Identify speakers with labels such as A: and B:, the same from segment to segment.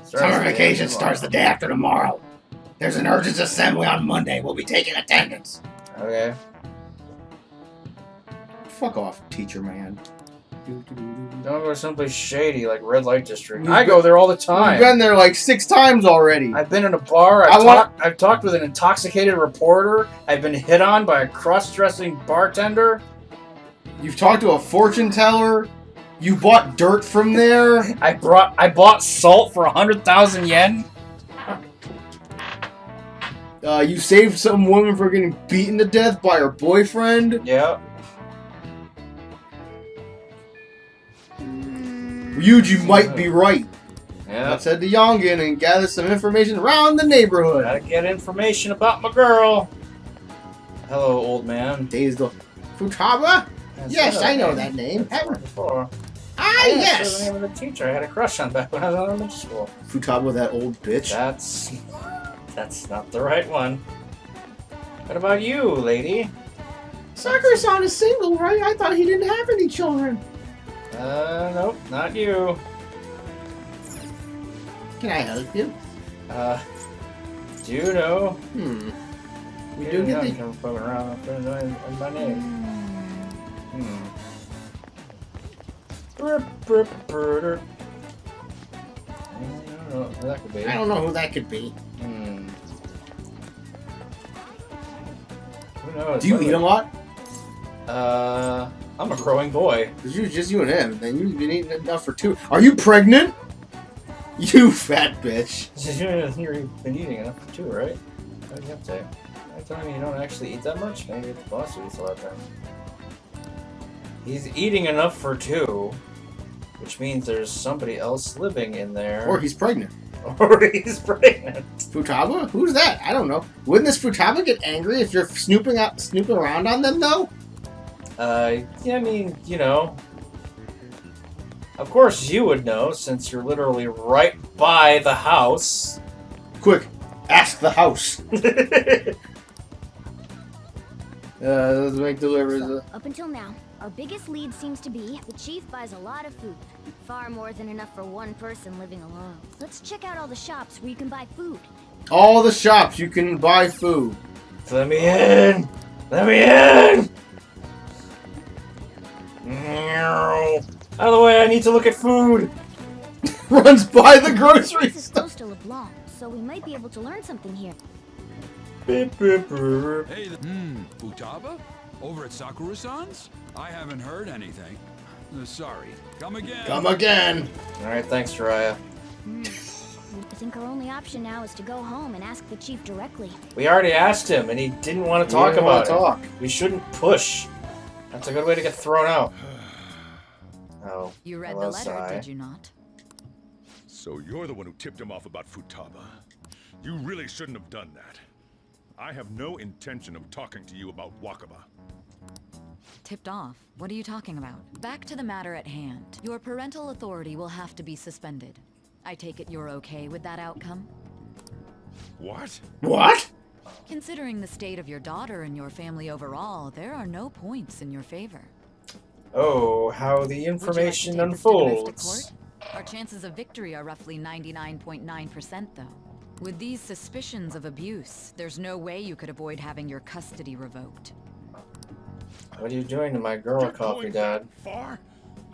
A: Summer vacation starts the day after tomorrow. There's an urgent assembly on Monday. We'll be taking attendance.
B: Okay.
A: Fuck off, teacher man.
B: Don't go someplace shady like Red Light District. I go there all the time.
A: We've been there like 6 times already.
B: I've been in a bar. I've talked with an intoxicated reporter. I've been hit on by a cross-dressing bartender.
A: You've talked to a fortune teller. You bought dirt from there.
B: I bought salt for 100,000 yen.
A: You saved some woman from getting beaten to death by her boyfriend.
B: Yeah.
A: Ryuji might be right.
B: Yeah.
A: Let's head to Yongan and gather some information around the neighborhood.
B: Gotta get information about my girl. Hello, old man.
A: Dazed Futaba? Yes, I know that name.
B: Before.
A: Ah, yes!
B: The name of the teacher I had a crush on back when I was in elementary school.
A: Futaba, that old bitch.
B: That's not the right one. What about you, lady?
A: Sakura-san is single, right? I thought he didn't have any children.
B: Nope, not you.
A: Can I help you?
B: Do you know?
A: We do get the...
B: come fucking around in my name.
A: I don't know who that could be.
B: Who knows?
A: Do you eat a lot?
B: I'm a growing boy.
A: It's just you and him, and you've been eating enough for 2. Are you pregnant? You fat bitch.
B: You've been eating enough for 2, right? What do you have to say? I tell him you don't actually eat that much? Maybe it's the boss who eats a lot of time. He's eating enough for 2, which means there's somebody else living in there.
A: Or he's pregnant.
B: Or he's pregnant.
A: Futaba? Who's that? I don't know. Wouldn't this Futaba get angry if you're snooping around on them, though?
B: Yeah, I mean, you know. Of course you would know, since you're literally right by the house.
A: Quick, ask the house. Let's make deliveries.
C: So, up until now, our biggest lead seems to be the chief buys a lot of food. Far more than enough for one person living alone. Let's check out all the shops where you can buy food.
A: All the shops you can buy food.
B: Let me in! Let me in! Out of the way, I need to look at food!
A: Runs by the grocery
C: store. This is
A: store.
C: supposed to live long, so we might be able to learn something here.
D: Hey, Futaba? Over at Sakura-san's? I haven't heard anything. Sorry. Come again.
A: Come again.
B: Alright, thanks, Jiraiya.
C: I think our only option now is to go home and ask the chief directly.
B: We already asked him, and he didn't want to talk about it. We shouldn't push. That's a good way to get thrown out. Oh.
E: You read the letter, did you not?
F: So you're the one who tipped him off about Futaba. You really shouldn't have done that. I have no intention of talking to you about Wakaba.
E: Tipped off? What are you talking about? Back to the matter at hand. Your parental authority will have to be suspended. I take it you're okay with that outcome?
F: What?
A: What?
E: Considering the state of your daughter and your family overall, there are no points in your favor.
B: Oh, how the information unfolds.
E: Our chances of victory are roughly 99.9%, though. With these suspicions of abuse, there's no way you could avoid having your custody revoked.
B: What are you doing to my girl coffee, Dad?
F: Far?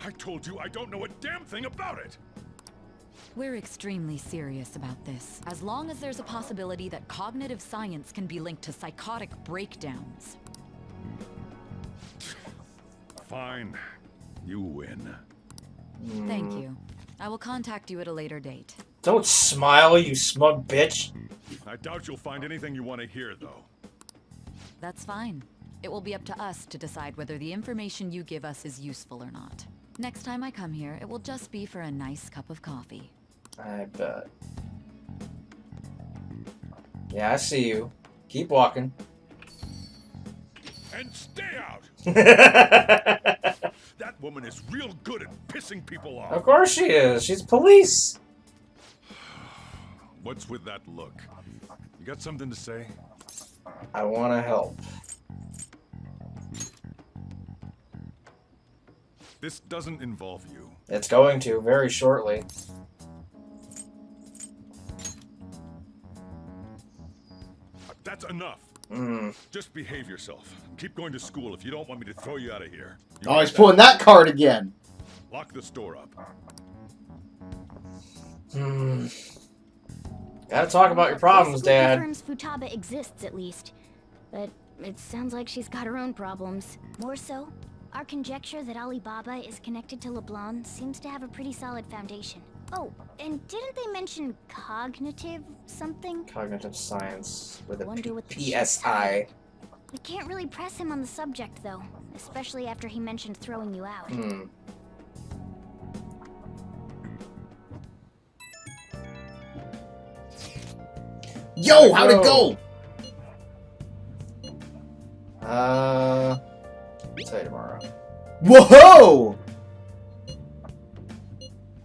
F: I told you I don't know a damn thing about it.
E: We're extremely serious about this, as long as there's a possibility that cognitive science can be linked to psychotic breakdowns.
F: Fine. You win.
E: Thank you. I will contact you at a later date.
B: Don't smile, you smug bitch.
F: I doubt you'll find anything you want to hear, though.
E: That's fine. It will be up to us to decide whether the information you give us is useful or not. Next time I come here, it will just be for a nice cup of coffee.
B: I bet. Yeah, I see you. Keep walking.
F: And stay out! That woman is real good at pissing people off.
B: Of course she is. She's police.
F: What's with that look? You got something to say?
B: I want to help.
F: This doesn't involve you.
B: It's going to very shortly.
F: That's enough. Just behave yourself. Keep going to school if you don't want me to throw you out of here. You
A: Oh, he's
F: hear
A: pulling that card again.
F: Lock the store up.
B: Gotta talk about your problems,
C: This
B: Dad.
C: confirms Futaba exists, at least. But it sounds like she's got her own problems. More so, our conjecture that Alibaba is connected to LeBlanc seems to have a pretty solid foundation. Oh, and didn't they mention cognitive something?
B: Cognitive science with a
C: Wonder what the
B: PSI.
C: We can't really press him on the subject, though. Especially after he mentioned throwing you out.
A: Yo, how'd it go?
B: I'll tell you tomorrow.
A: Whoa!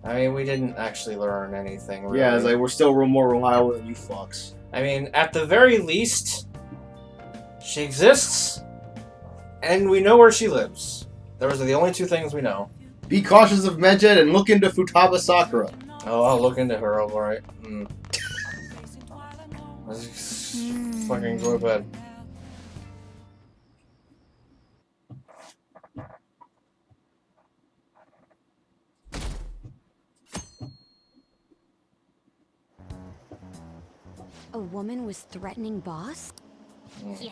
B: I mean, we didn't actually learn anything, really.
A: Yeah, it's like we're still more reliable than you fucks.
B: I mean, at the very least, she exists, and we know where she lives. Those are the only two things we know.
A: Be cautious of Medjed and look into Futaba Sakura.
B: Oh, I'll look into her, alright. Let's fucking go to bed.
G: A woman was threatening Boss?
C: Yeah.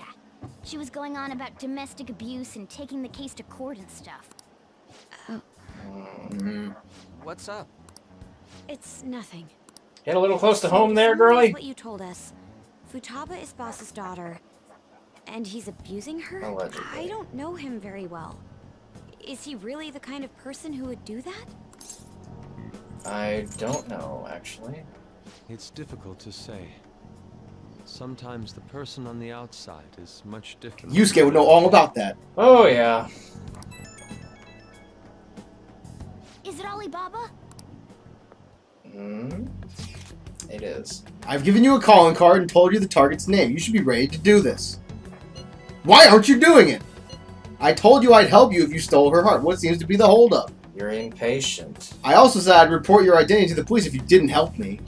C: She was going on about domestic abuse and taking the case to court and stuff.
H: What's up?
G: It's nothing.
B: Get a little close to home there,
G: Summarize
B: girly.
G: what you told us. Futaba is Boss's daughter, and he's abusing her?
B: Allegedly.
G: I don't know him very well. Is he really the kind of person who would do that?
B: I don't know, actually.
I: It's difficult to say. Sometimes the person on the outside is much different.
A: Yusuke would know all about that.
B: Oh, yeah.
C: Is it Alibaba?
B: It is.
A: I've given you a calling card and told you the target's name. You should be ready to do this. Why aren't you doing it? I told you I'd help you if you stole her heart. What seems to be the holdup?
B: You're impatient.
A: I also said I'd report your identity to the police if you didn't help me.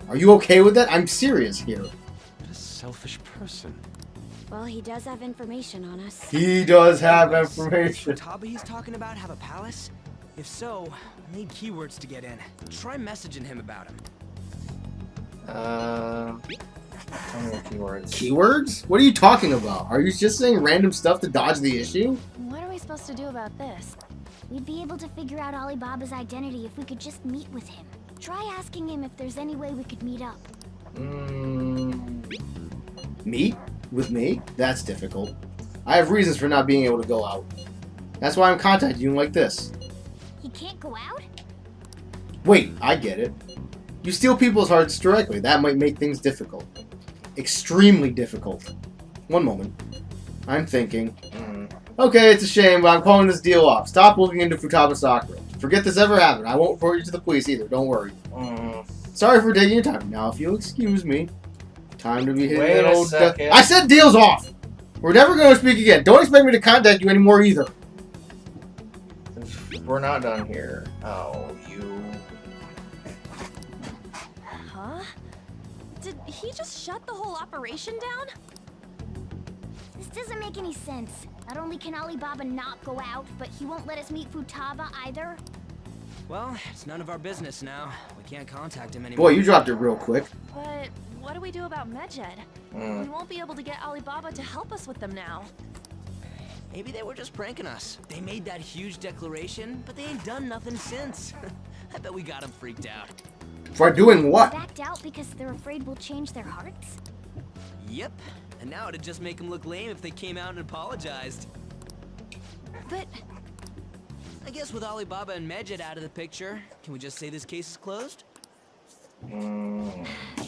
A: Are you okay with that? I'm serious here.
I: What a selfish person.
G: Well, he does have information on us.
A: He does have information.
H: Futaba he's talking about have a palace? If so, I need keywords to get in. Try messaging him about him.
B: Tell me the keywords.
A: Keywords? What are you talking about? Are you just saying random stuff to dodge the issue?
C: What are we supposed to do about this? We'd be able to figure out Alibaba's identity if we could just meet with him. Try asking him if there's any way we could meet up.
A: Meet? With me? That's difficult. I have reasons for not being able to go out. That's why I'm contacting you like this.
C: He can't go out?
A: Wait, I get it. You steal people's hearts directly. That might make things difficult. Extremely difficult. One moment. I'm thinking. Okay, it's a shame, but I'm calling this deal off. Stop looking into Futaba Sakura. Forget this ever happened. I won't report you to the police either. Don't worry. Sorry for taking your time. Now, if you'll excuse me, time to be hitting
B: Wait
A: that
B: a
A: old
B: second.
A: I said deal's off. We're never going to speak again. Don't expect me to contact you anymore either.
B: We're not done here. Oh, you.
G: Huh? Did he just shut the whole operation down?
C: This doesn't make any sense. Not only can Alibaba not go out, but he won't let us meet Futaba either.
H: Well, it's none of our business now. We can't contact him anymore.
A: Boy, you dropped it real quick.
J: But what do we do about Medjed? We won't be able to get Alibaba to help us with them now.
H: Maybe they were just pranking us. They made that huge declaration, but they ain't done nothing since. I bet we got them freaked out.
A: For doing what?
C: Backed out because they're afraid we'll change their hearts?
H: Yep. And now it'd just make them look lame if they came out and apologized.
G: But
H: I guess with Alibaba and Medjed out of the picture, can we just say this case is closed?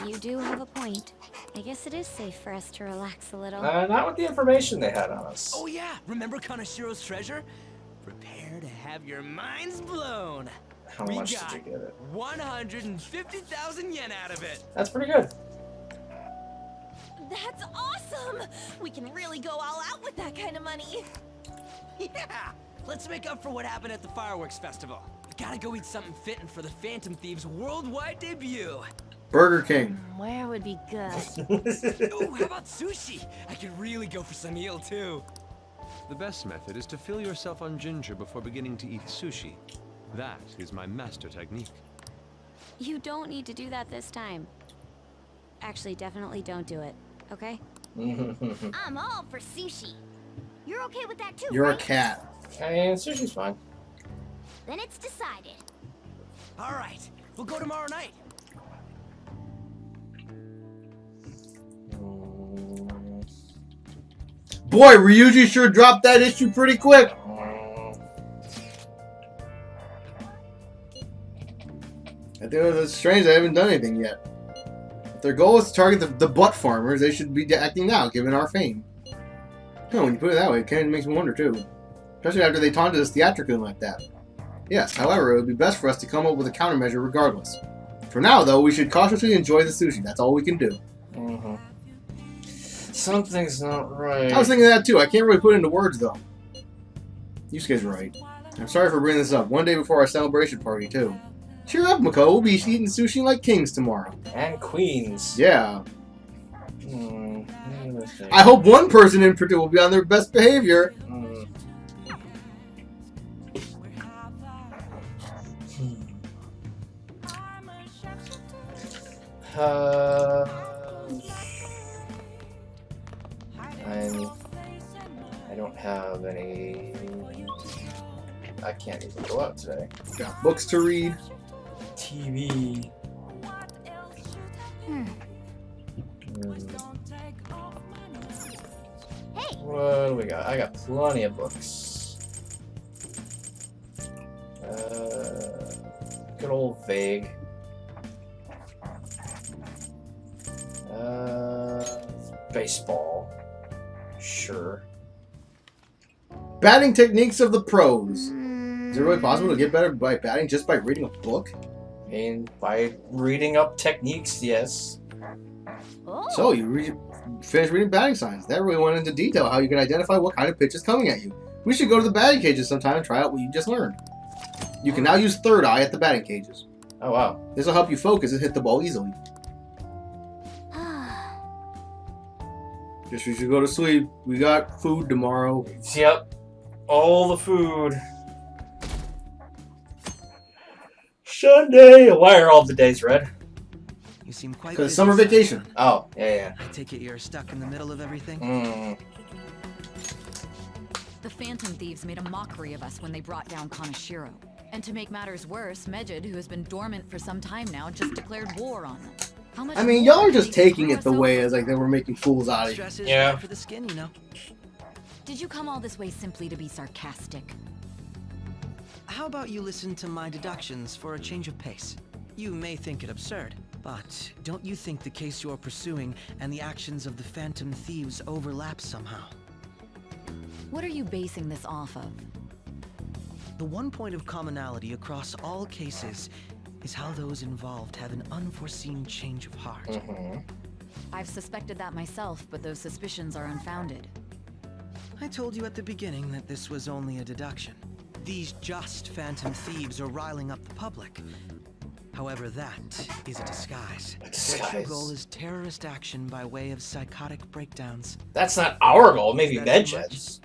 G: you do have a point. I guess it is safe for us to relax a little.
B: Not with the information they had on us.
H: Oh yeah, remember Kanashiro's treasure? Prepare to have your minds blown.
B: How
H: We
B: much
H: got
B: did you get it?
H: 150,000 yen out of it.
B: That's pretty good.
J: That's awesome! We can really go all out with that kind of money.
H: Yeah, Let's make up for what happened at the fireworks festival. We gotta go eat something fitting for the Phantom Thieves' worldwide debut.
A: Burger King.
J: Where would be good?
H: Ooh, how about sushi? I could really go for some eel too.
I: The best method is to fill yourself on ginger before beginning to eat sushi. That is my master technique.
G: You don't need to do that this time. Actually, definitely don't do it, okay?
C: I'm all for sushi. You're okay with that too,
A: You're a
C: right?
A: cat.
B: I mean, sushi's fine.
C: Then it's decided.
H: All right, we'll go tomorrow night.
A: Boy, Ryuji sure dropped that issue pretty quick. I think it's strange they haven't done anything yet. If their goal is to target the butt farmers, they should be acting now, given our fame. No, when you put it that way, it kind of makes me wonder too. Especially after they taunted us theatrically like that. Yes, however, it would be best for us to come up with a countermeasure regardless. For now, though, we should cautiously enjoy the sushi. That's all we can do.
B: Something's not right.
A: I was thinking that too. I can't really put it into words, though. Yusuke's right. I'm sorry for bringing this up. One day before our celebration party, too. Cheer up, Mako. We'll be eating sushi like kings tomorrow.
B: And queens.
A: Yeah. I hope one person in particular will be on their best behavior.
B: I don't have any. I can't even go out today.
A: Got books to read.
B: TV.
C: Hey.
B: What do we got? I got plenty of books. Good old Vague. Baseball. Sure.
A: Batting techniques of the pros. Is it really possible to get better by batting just by reading a book?
B: I mean, by reading up techniques, yes.
C: Oh.
A: So, you finished reading batting signs. That really went into detail how you can identify what kind of pitch is coming at you. We should go to the batting cages sometime and try out what you just learned. You can now use third eye at the batting cages.
B: Oh, wow.
A: This will help you focus and hit the ball easily. Guess we should go to sleep. We got food tomorrow.
B: Yep. All the food. Sunday. Why are all the days red?
H: You seem quite
A: Because
H: busy,
A: summer
H: son.
A: vacation.
B: Oh, yeah.
H: I take it you're stuck in the middle of everything?
E: The Phantom Thieves made a mockery of us when they brought down Kaneshiro. And to make matters worse, Mejid, who has been dormant for some time now, just declared war on them. How much
A: I mean,
E: more
A: y'all are
E: can
A: just
E: they
A: taking
E: screw
A: it the
E: us
A: way
E: over?
A: as like they were making fools out of you.
H: Stress is
B: Yeah.
H: bad for the skin, you know.
E: Did you come all this way simply to be sarcastic?
H: How about you listen to my deductions for a change of pace? You may think it absurd, but don't you think the case you're pursuing and the actions of the Phantom Thieves overlap somehow?
E: What are you basing this off of?
H: The one point of commonality across all cases is how those involved have an unforeseen change of heart.
E: I've suspected that myself, but those suspicions are unfounded.
H: I told you at the beginning that this was only a deduction. These just Phantom Thieves are riling up the public. However, that is a disguise. Their true goal is terrorist action by way of psychotic breakdowns.
B: That's not our goal. Maybe
H: Is that too
B: Medjed's.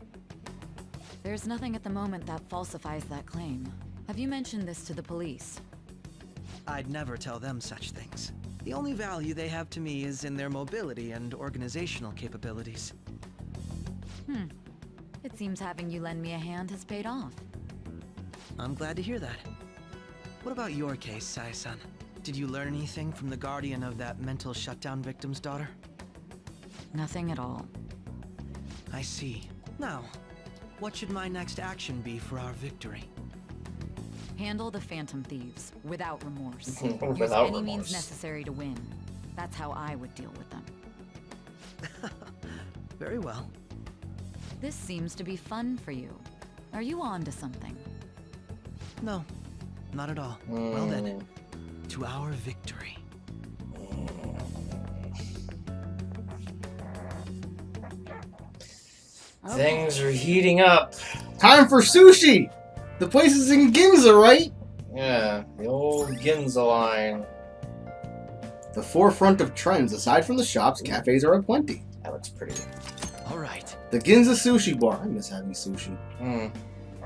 E: There's nothing at the moment that falsifies that claim. Have you mentioned this to the police?
H: I'd never tell them such things. The only value they have to me is in their mobility and organizational capabilities.
E: It seems having you lend me a hand has paid off.
H: I'm glad to hear that. What about your case, Sai-san? Did you learn anything from the guardian of that mental shutdown victim's daughter?
E: Nothing at all.
H: I see. Now, what should my next action be for our victory?
E: Handle the Phantom Thieves without remorse. Use
B: Without
E: any
B: remorse.
E: means necessary to win. That's how I would deal with them.
H: Very well.
E: This seems to be fun for you. Are you on to something?
H: No, not at all. Well then, to our victory.
B: Things are heating up.
A: Time for sushi! The place is in Ginza, right?
B: Yeah, the old Ginza line.
A: The forefront of trends. Aside from the shops, cafes are aplenty.
B: That looks pretty.
H: All right.
A: The Ginza Sushi Bar. I miss having sushi.
B: Hmm.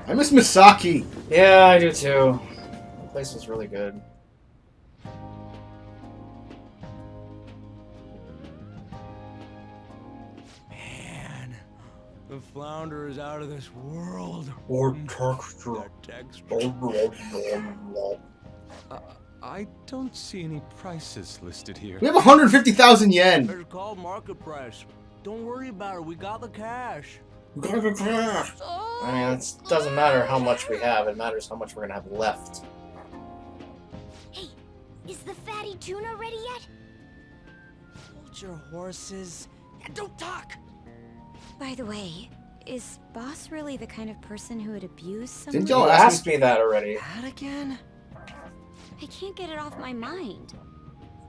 A: I miss Misaki.
B: Yeah, I do too. The place was really good.
I: Man, the flounder is out of this world.
B: Or texture.
I: That texture. I don't see any prices listed here.
A: We have 150,000 yen.
K: It's called market price. Don't worry about it. We got the cash.
B: I mean, it doesn't matter how much we have. It matters how much we're gonna have left.
C: Hey, is the fatty tuna ready yet?
H: Hold your horses and don't talk.
G: By the way, is Boss really the kind of person who would abuse someone?
A: Didn't
B: You
A: y'all
B: asked me that already.
H: That again?
G: I can't get it off my mind.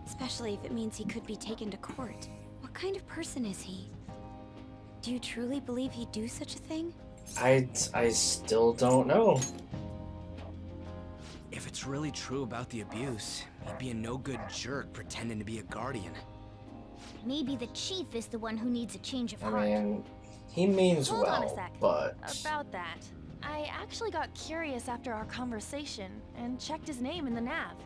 G: Especially if it means he could be taken to court. What kind of person is he? Do you truly believe he'd do such a thing?
B: I still don't know.
H: If it's really true about the abuse, he'd be a no-good jerk pretending to be a guardian.
C: Maybe the chief is the one who needs a change of
B: I
C: heart.
B: mean, he means
J: Hold on a
B: well,
J: sec.
B: but
J: About that, I actually got curious after our conversation and checked his name in the nav.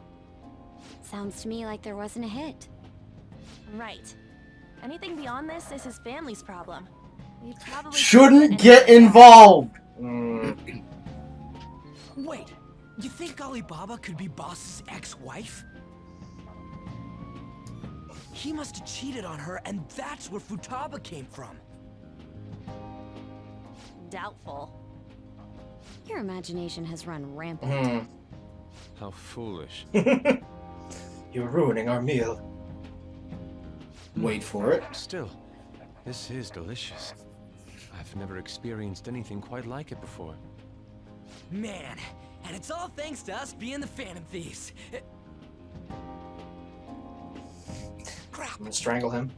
G: Sounds to me like there wasn't a hit.
J: Right. Anything beyond this is his family's problem. We probably
A: Shouldn't get involved.
H: Wait, you think Alibaba could be Boss's ex-wife? He must have cheated on her, and that's where Futaba came from.
J: Doubtful.
G: Your imagination has run rampant.
I: How foolish.
B: You're ruining our meal.
A: Wait for it.
I: Still, this is delicious. I've never experienced anything quite like it before.
H: Man, and it's all thanks to us being the Phantom Thieves. Crap.
B: I'm gonna strangle him.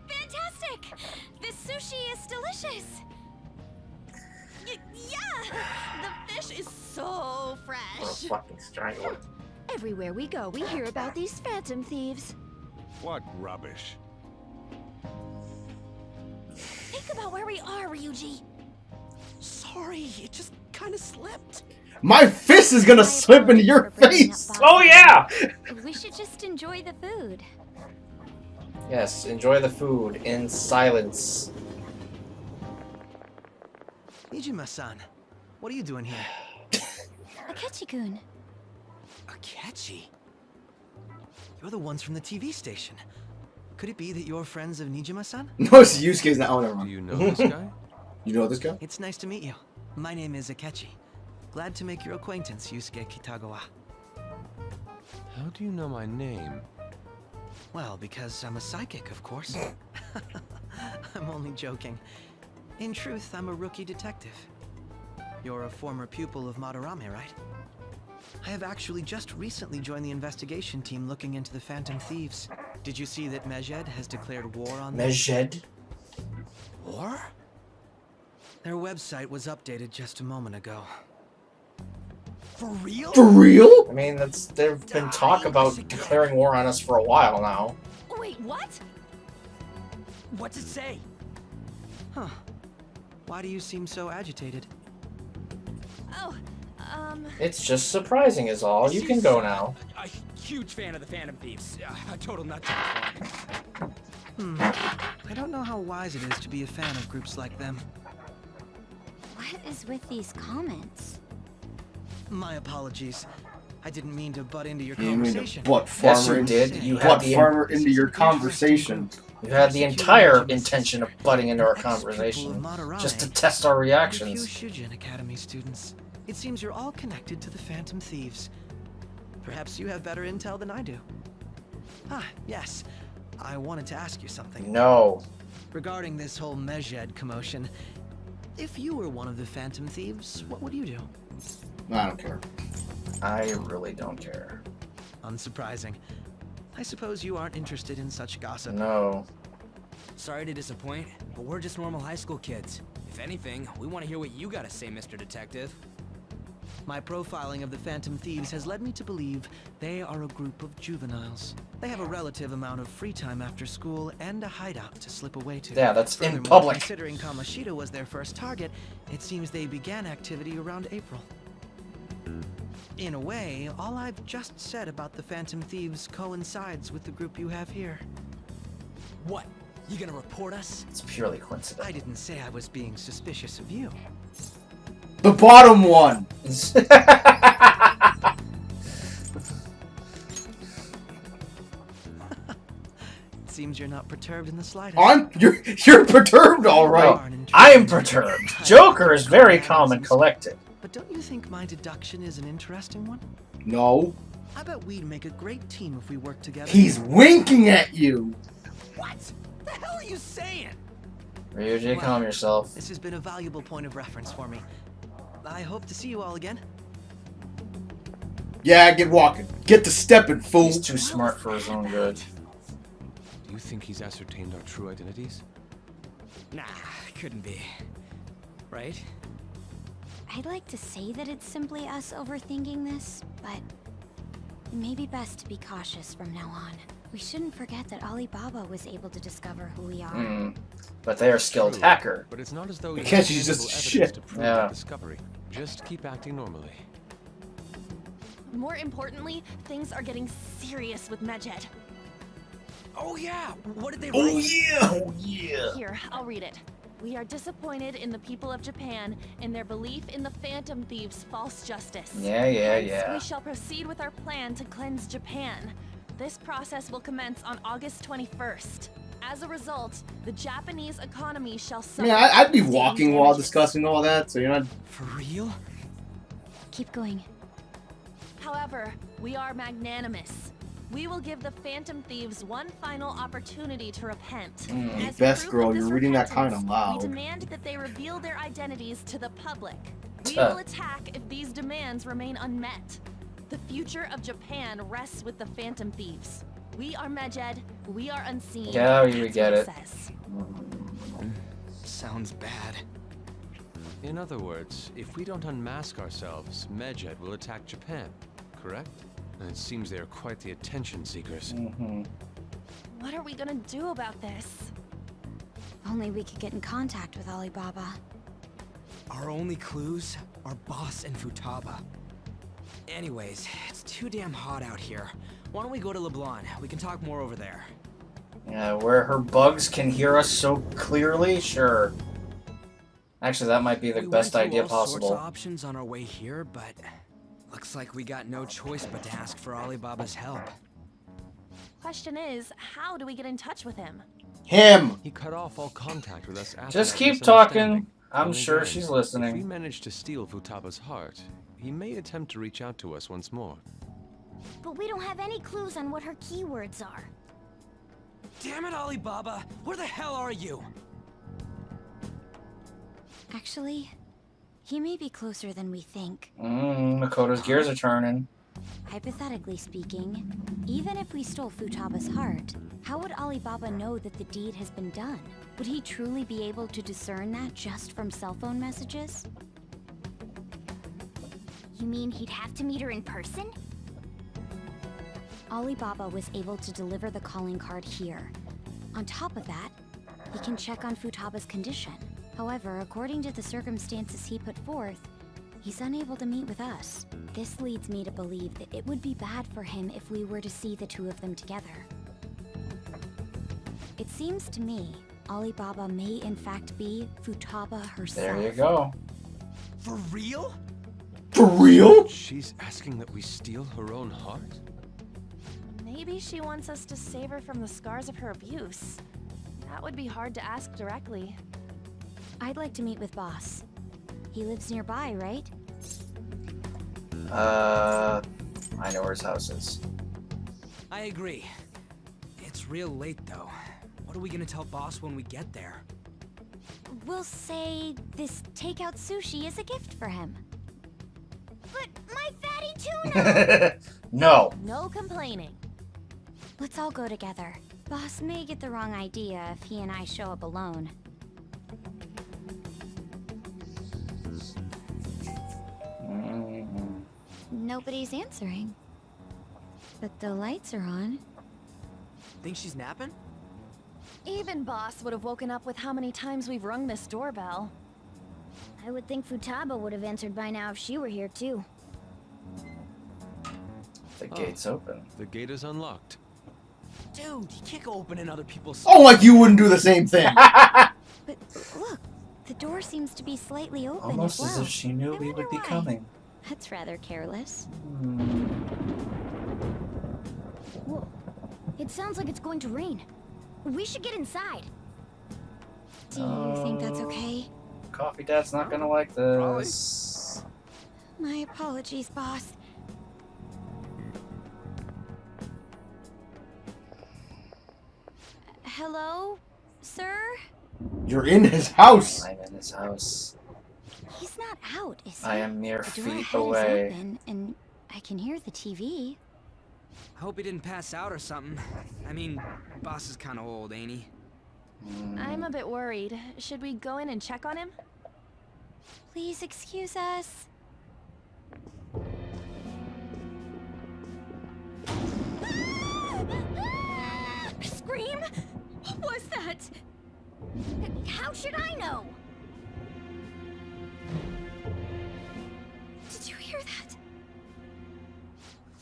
C: Fantastic! This sushi is delicious! Yeah! The fish is so
B: I'm gonna
C: fresh!
B: fucking strangle him.
C: Everywhere we go, we hear about these phantom thieves.
F: What rubbish.
C: Think about where we are, Ryuji.
H: Sorry, it just kind of slipped.
A: My fist is gonna slip into your face.
B: Oh yeah!
C: We should just enjoy the food.
B: Yes, enjoy the food in silence.
H: Nijima-san, what are you doing here?
C: Akechi-kun.
H: Akechi? You're the ones from the TV station. Could it be that you're friends of Nijima-san?
A: No, it's Yusuke's not. Oh, never
I: Do
A: mind.
I: you know this guy?
A: You know this guy?
H: It's nice to meet you. My name is Akechi. Glad to make your acquaintance, Yusuke Kitagawa.
I: How do you know my name?
H: Well, because I'm a psychic, of course. I'm only joking. In truth, I'm a rookie detective. You're a former pupil of Madarame, right? I have actually just recently joined the investigation team looking into the Phantom Thieves. Did you see that Mejed has declared war on them?
B: Mejed?
H: War? Their website was updated just a moment ago. For real?
A: For real?
B: I mean, there've been talk about declaring war on us for a while now.
J: Wait, what?
H: What's it say? Huh. Why do you seem so agitated?
J: Oh,
B: It's just surprising is all. You can go now.
H: A huge fan of the Phantom Thieves. A total nut job. I don't know how wise it is to be a fan of groups like them.
C: What is with these comments?
H: My apologies. I didn't mean to butt into your
A: You mean to
H: conversation.
A: butt
B: Yes,
A: farmer,
B: you did. You had
A: butt
B: the
A: farmer into your conversation.
B: you had the entire intention of butting into our conversation, just to test our
H: A
B: reactions.
H: few Shujin Academy students. It seems you're all connected to the Phantom Thieves. Perhaps you have better intel than I do. Ah, yes. I wanted to ask you something.
B: No.
H: Regarding this whole Mejed commotion, if you were one of the Phantom Thieves, what would you do?
A: I don't care.
B: I really don't care.
H: Unsurprising. I suppose you aren't interested in such gossip.
B: No.
K: Sorry to disappoint, but we're just normal high school kids. If anything, we want to hear what you gotta say, Mr. Detective.
H: My profiling of the Phantom Thieves has led me to believe they are a group of juveniles. They have a relative amount of free time after school and a hideout to slip away to.
B: Yeah, that's in
H: Furthermore,
B: public.
H: Considering Kamoshida was their first target, it seems they began activity around April. In a way, all I've just said about the Phantom Thieves coincides with the group you have here.
K: What? You gonna report us?
B: It's purely coincidental.
H: I didn't say I was being suspicious of you.
A: The bottom one.
H: It seems you're not perturbed in the slightest.
A: You're perturbed, all right.
B: I am perturbed. Joker is very calm and collected.
H: But don't you think my deduction is an interesting one?
A: No.
H: I bet we'd make a great team if we worked together.
A: He's winking at you.
H: What? The hell are you saying?
B: Ryuji, calm yourself.
H: This has been a valuable point of reference for me. I hope to see you all again.
A: Yeah, get walking. Get to stepping, fool.
B: He's too smart for his own good.
I: Do you think he's ascertained our true identities?
K: Nah, couldn't be. Right?
G: I'd like to say that it's simply us overthinking this, but it may be best to be cautious from now on. We shouldn't forget that Alibaba was able to discover who we are.
B: But they are skilled hacker.
I: But it's not as though you
A: Because
I: have
A: she's just
I: tangible
A: shit.
I: evidence to prove
B: Yeah.
I: that discovery. Just keep acting normally.
J: More importantly, things are getting serious with Medjed.
K: Oh yeah! What did they write?
A: Oh yeah. Oh yeah.
J: Here, I'll read it. We are disappointed in the people of Japan in their belief in the Phantom Thieves' false justice.
B: Yeah.
J: Hence, we shall proceed with our plan to cleanse Japan. This process will commence on August 21st. As a result, the Japanese economy shall suffer.
A: Yeah, I'd be
J: devastating
A: walking while
J: damages.
A: discussing all that, so you're not.
K: For real?
G: Keep going.
J: However, we are magnanimous. We will give the Phantom Thieves one final opportunity to repent. As
A: Best
J: proof
A: girl,
J: of this
A: you're reading that
J: repentance,
A: kinda loud.
J: We demand that they reveal their identities to the public. We
B: Huh.
J: will attack if these demands remain unmet. The future of Japan rests with the Phantom Thieves. We are Medjed. We are unseen.
B: Yeah, we
J: That's
B: get
J: what
B: it.
J: Says.
K: Sounds bad.
I: In other words, if we don't unmask ourselves, Medjed will attack Japan, correct? And it seems they are quite the attention seekers.
J: What are we gonna do about this?
G: If only we could get in contact with Alibaba.
K: Our only clues are Boss and Futaba. Anyways, it's too damn hot out here. Why don't we go to LeBlanc? We can talk more over there.
B: Yeah, where her bugs can hear us so clearly? Sure. Actually, that might be the
K: We
B: best
K: went through
B: idea
K: all sorts of
B: possible.
K: options on our way here, but looks like we got no choice but to ask for Alibaba's help.
J: Question is, how do we get in touch with him?
A: Him.
I: He cut off all contact with us after
B: Just
I: that
B: keep
I: misunderstanding.
B: talking. I'm
I: And
B: sure
I: again,
B: she's
I: If we
B: listening.
I: manage to steal Futaba's heart, he may attempt to reach out to us once more.
C: But we don't have any clues on what her keywords are.
K: Damn it, Alibaba! Where the hell are you?
G: Actually, he may be closer than we think.
B: Makoto's gears are turning.
G: Hypothetically speaking, even if we stole Futaba's heart, how would Alibaba know that the deed has been done? Would he truly be able to discern that just from cell phone messages?
C: You mean he'd have to meet her in person?
G: Alibaba was able to deliver the calling card here. On top of that, he can check on Futaba's condition. However, according to the circumstances he put forth, he's unable to meet with us. This leads me to believe that it would be bad for him if we were to see the two of them together. It seems to me Alibaba may in fact be Futaba herself.
B: There you go.
K: For real?
A: For real?
I: She's asking that we steal her own heart?
J: Maybe she wants us to save her from the scars of her abuse. That would be hard to ask directly.
G: I'd like to meet with Boss. He lives nearby, right?
B: I know where his house is.
K: I agree. It's real late though. What are we gonna tell Boss when we get there?
G: We'll say this takeout sushi is a gift for him.
C: But my fatty tuna!
B: No.
J: No complaining.
G: Let's all go together. Boss may get the wrong idea if he and I show up alone. nobody's answering. But the lights are on.
K: Think she's napping?
J: Even Boss would have woken up with how many times we've rung this doorbell.
C: I would think Futaba would have answered by now if she were here too.
B: The gate's open.
I: The gate is unlocked.
K: Dude, you can't go opening other people's...
A: Oh, like you wouldn't do the same thing.
G: But look, the door seems to be slightly open
B: Almost
G: as well.
B: as if she knew
G: I
B: we
G: wonder
B: would be
G: why.
B: coming.
G: That's rather careless.
C: Whoa. It sounds like it's going to rain. We should get inside.
G: Do you think that's okay?
B: Coffee Dad's not gonna like this.
G: My apologies, boss. Hello, sir?
A: You're in his house.
B: I'm in his house.
G: He's not out, is he?
B: I am mere
G: The door
B: feet
G: ahead
B: away.
G: is open, and I can hear the TV.
K: Hope he didn't pass out or something. I mean, boss is kind of old, ain't he?
J: I'm a bit worried. Should we go in and check on him?
G: Please excuse us.
C: Scream? What was that? How should I know?
G: Did you hear that?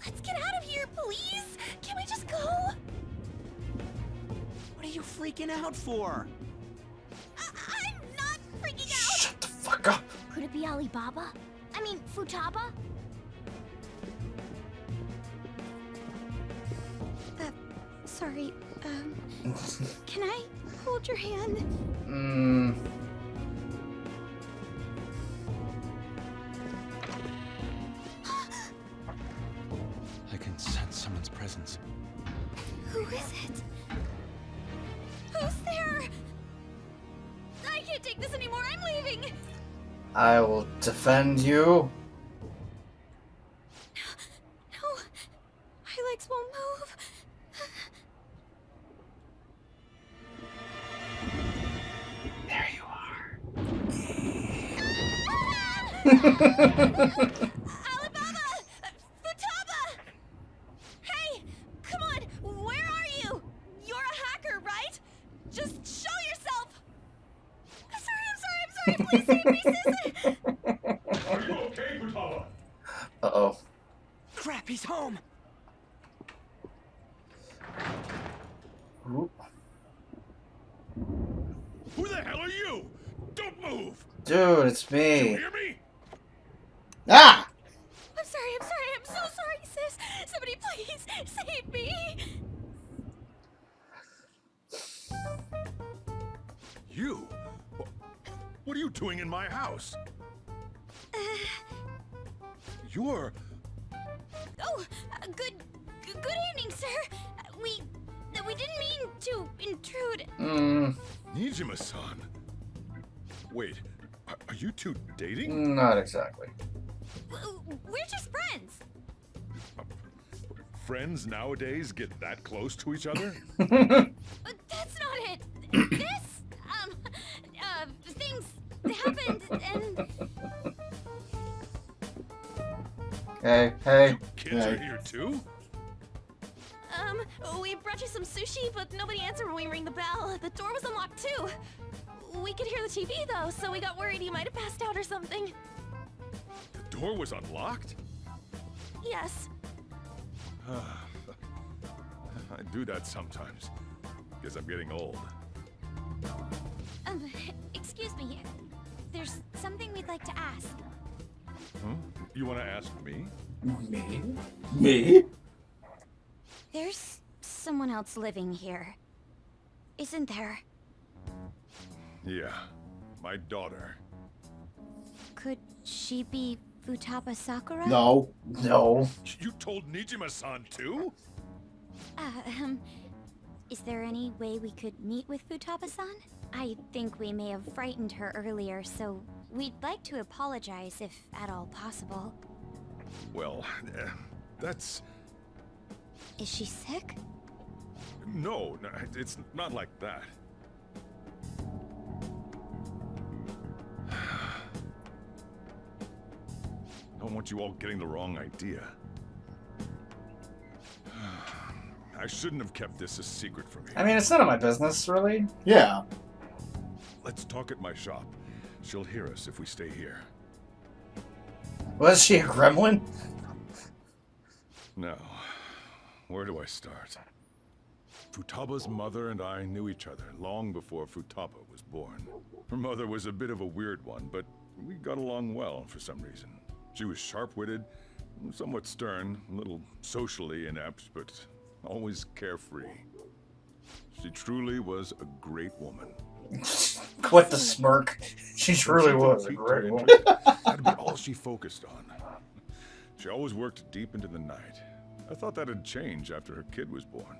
G: Let's get out of here, please. Can we just go?
K: What are you freaking out for?
C: I'm not freaking out.
B: Shut the fuck up.
C: Could it be Alibaba? I mean, Futaba?
G: Sorry, can I hold your hand?
I: I can sense someone's presence.
G: Who is it? Who's there?
C: I can't take this anymore. I'm leaving.
B: I will defend you.
G: No, my legs won't move.
B: There you are.
C: Alibaba! Futaba! Hey! Come on! Where are you? You're a hacker, right? Just show yourself! I'm sorry, please save me, sis!
F: Are you okay, Futaba?
B: Uh-oh.
K: Crap, he's home!
B: Ooh.
F: Who the hell are you? Don't move!
B: Dude, it's
F: You
B: me.
F: hear me?
A: Ah!
C: I'm so sorry, sis! Somebody please save me!
F: You? What are you doing in my house? You're...
C: Oh, good evening, sir. We didn't mean to intrude.
F: Nijima-san. Wait, are you two dating?
B: Not exactly.
C: We're just friends.
F: Friends nowadays get that close to each other?
C: But that's not it. This, things happened and...
B: Hey.
F: Kids are here too?
J: We brought you some sushi, but nobody answered when we rang the bell. The door was unlocked too. We could hear the TV though, so we got worried you might have passed out or something.
F: The door was unlocked?
J: Yes.
F: I do that sometimes. Guess I'm getting old.
G: Excuse me. There's something we'd like to ask.
F: Huh? You want to ask me?
B: Me?
G: There's someone else living here. Isn't there?
F: Yeah, my daughter.
G: Could she be Futaba Sakura?
A: No.
B: No.
F: You told Nijima-san too?
G: Is there any way we could meet with Futaba-san? I think we may have frightened her earlier, so we'd like to apologize if at all possible.
F: Well, that's...
G: Is she sick?
F: No, it's not like that. No, don't want you all getting the wrong idea. I shouldn't have kept this a secret from you.
B: I mean, it's none of my business, really.
A: Yeah.
F: Let's talk at my shop. She'll hear us if we stay here.
B: Was she a gremlin?
F: Now, where do I start? Futaba's mother and I knew each other long before Futaba was born. Her mother was a bit of a weird one, but we got along well for some reason. She was sharp-witted, somewhat stern, a little socially inept, but always carefree. She truly was a great woman.
B: What the smirk. She truly was a great woman.
F: That'd be all she focused on. She always worked deep into the night. I thought that'd change after her kid was born.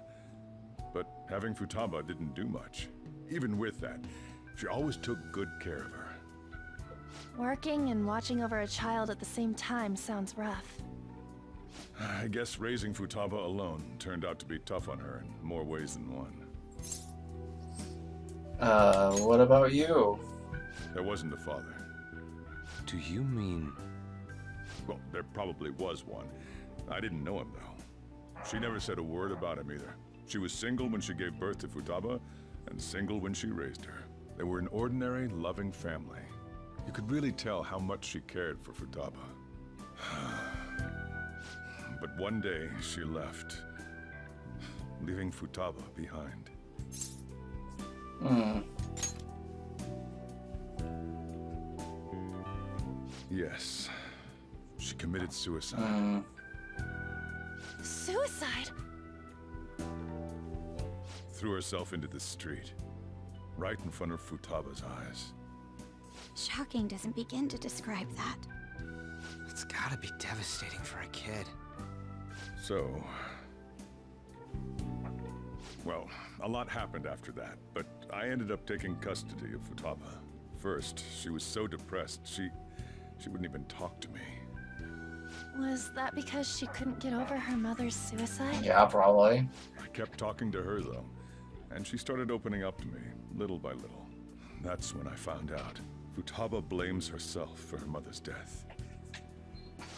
F: But having Futaba didn't do much. Even with that, she always took good care of her.
J: Working and watching over a child at the same time sounds rough.
F: I guess raising Futaba alone turned out to be tough on her in more ways than one.
B: What about you?
F: There wasn't a father.
I: Do you mean...
F: Well, there probably was one. I didn't know him, though. She never said a word about him either. She was single when she gave birth to Futaba, and single when she raised her. They were an ordinary, loving family. You could really tell how much she cared for Futaba. But one day, she left, leaving Futaba behind. Yes, she committed suicide.
J: Suicide?
F: Threw herself into the street, right in front of Futaba's eyes.
G: Shocking doesn't begin to describe that.
K: It's gotta be devastating for a kid.
F: So... Well, a lot happened after that, but I ended up taking custody of Futaba. First, she was so depressed, she wouldn't even talk to me.
J: Was that because she couldn't get over her mother's suicide?
B: Yeah, probably.
F: I kept talking to her, though, and she started opening up to me, little by little. That's when I found out. Futaba blames herself for her mother's death.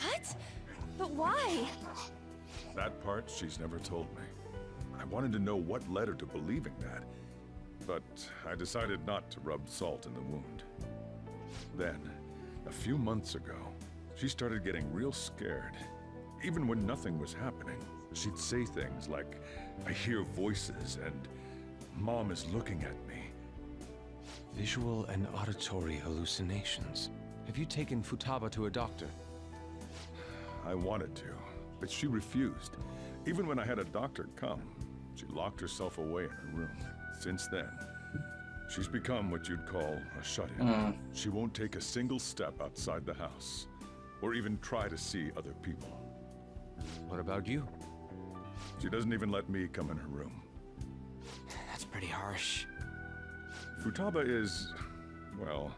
J: What? But why?
F: That part she's never told me. I wanted to know what led her to believing that, but I decided not to rub salt in the wound. Then, a few months ago, she started getting real scared. Even when nothing was happening, she'd say things like, "I hear voices," and "Mom is looking at me."
I: Visual and auditory hallucinations. Have you taken Futaba to a doctor?
F: I wanted to, but she refused. Even when I had a doctor come, she locked herself away in her room. Since then, she's become what you'd call a shut-in. She won't take a single step outside the house, or even try to see other people.
I: What about you?
F: She doesn't even let me come in her room.
K: That's pretty harsh.
F: Futaba is, well,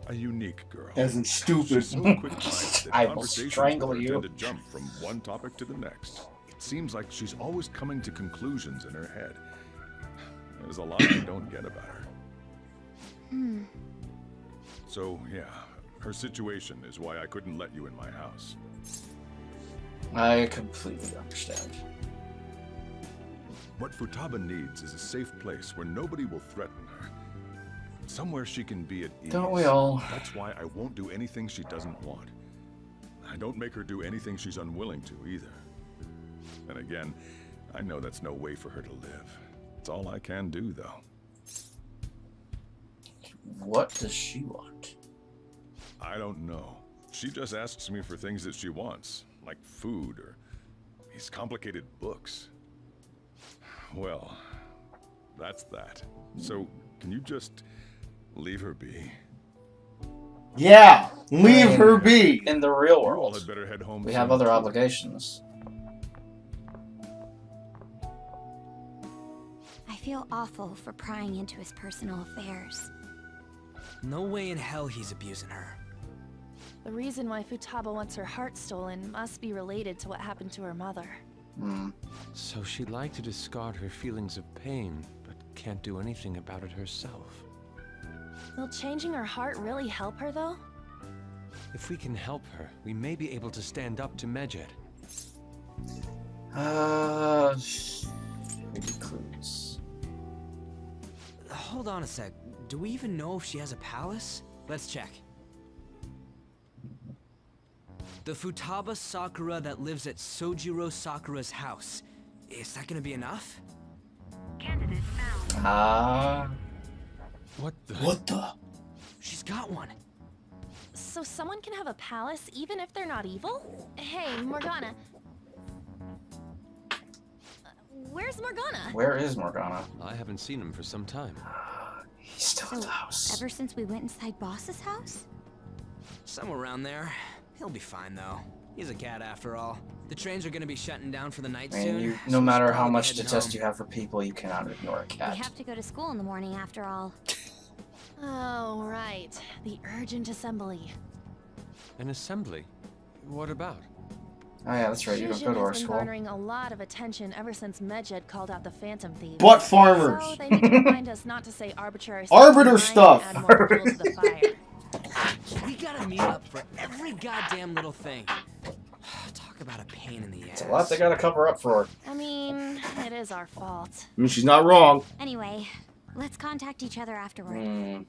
F: a unique girl.
A: As in stupid.
F: She's so quick-minded that
B: I will
F: conversations
B: strangle
F: with her
B: you.
F: tend to jump from one topic to the next. It seems like she's always coming to conclusions in her head. There's a lot I don't get about her. So, yeah, her situation is why I couldn't let you in my house.
B: I completely understand.
F: What Futaba needs is a safe place where nobody will threaten her. Somewhere she can be at ease.
B: Don't we all?
F: That's why I won't do anything she doesn't want. I don't make her do anything she's unwilling to either. And again, I know that's no way for her to live. It's all I can do, though.
B: What does she want?
F: I don't know. She just asks me for things that she wants, like food or these complicated books. Well, that's that. So, can you just leave her be?
A: Yeah, leave her be.
B: In the real
F: You all
B: world,
F: had better head home.
B: we
F: soon,
B: have other
F: too.
B: obligations.
G: I feel awful for prying into his personal affairs.
K: No way in hell he's abusing her.
J: The reason why Futaba wants her heart stolen must be related to what happened to her mother.
I: So she'd like to discard her feelings of pain, but can't do anything about it herself.
J: Will changing her heart really help her, though?
I: If we can help her, we may be able to stand up to Medjed.
B: Maybe clues.
K: Hold on a sec. Do we even know if she has a palace? Let's check. The Futaba Sakura that lives at Sojiro Sakura's house. Is that gonna be enough?
L: Candidate found.
I: What the?
K: She's got one.
J: So someone can have a palace even if they're not evil? Hey, Morgana. Where's Morgana?
B: Where is Morgana?
I: I haven't seen him for some time.
B: He's still at the house.
G: Ever since we went inside Boss's house?
K: Somewhere around there. He'll be fine though. He's a cat after all. The trains are gonna be shutting down for the night soon.
B: You,
K: so
B: no
K: we
B: matter
K: should
B: how
K: probably
B: much
K: head
B: detest
K: home.
B: you have for people, you cannot ignore a cat.
G: We have to go to school in the morning after all.
J: Oh, right. The urgent assembly.
I: An assembly? What about?
B: Oh yeah, that's right. You don't go to our
J: has been
B: school.
J: garnering a lot of attention ever since Medjed called out the Phantom Thieves.
A: Butt farmers.
J: So they need to remind us not to say arbitrary
A: Arbiter
J: stuff
A: stuff.
J: and add more fuel to the fire.
K: We gotta meet up for every goddamn little thing. Talk about a pain in the ass.
B: It's a lot they gotta cover up for.
J: I mean, it is our fault.
A: I mean, she's not wrong.
G: Anyway, let's contact each other afterward.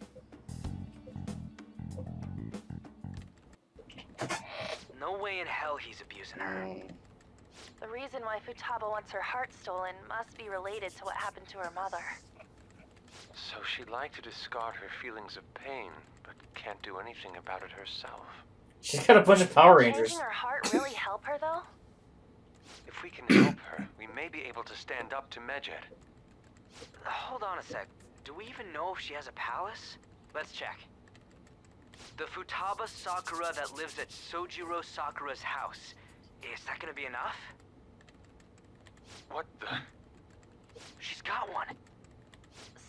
K: No way in hell he's abusing her.
J: The reason why Futaba wants her heart stolen must be related to what happened to her mother.
I: So she'd like to discard her feelings of pain, but can't do anything about it herself.
B: She's got a bunch of Power
J: Changing
B: Rangers.
J: her heart really help her though?
I: If we can help her, we may be able to stand up to Medjed.
K: Hold on a sec. Do we even know if she has a palace? Let's check. The Futaba Sakura that lives at Sojiro Sakura's house. Is that gonna be enough?
I: What the?
K: She's got one.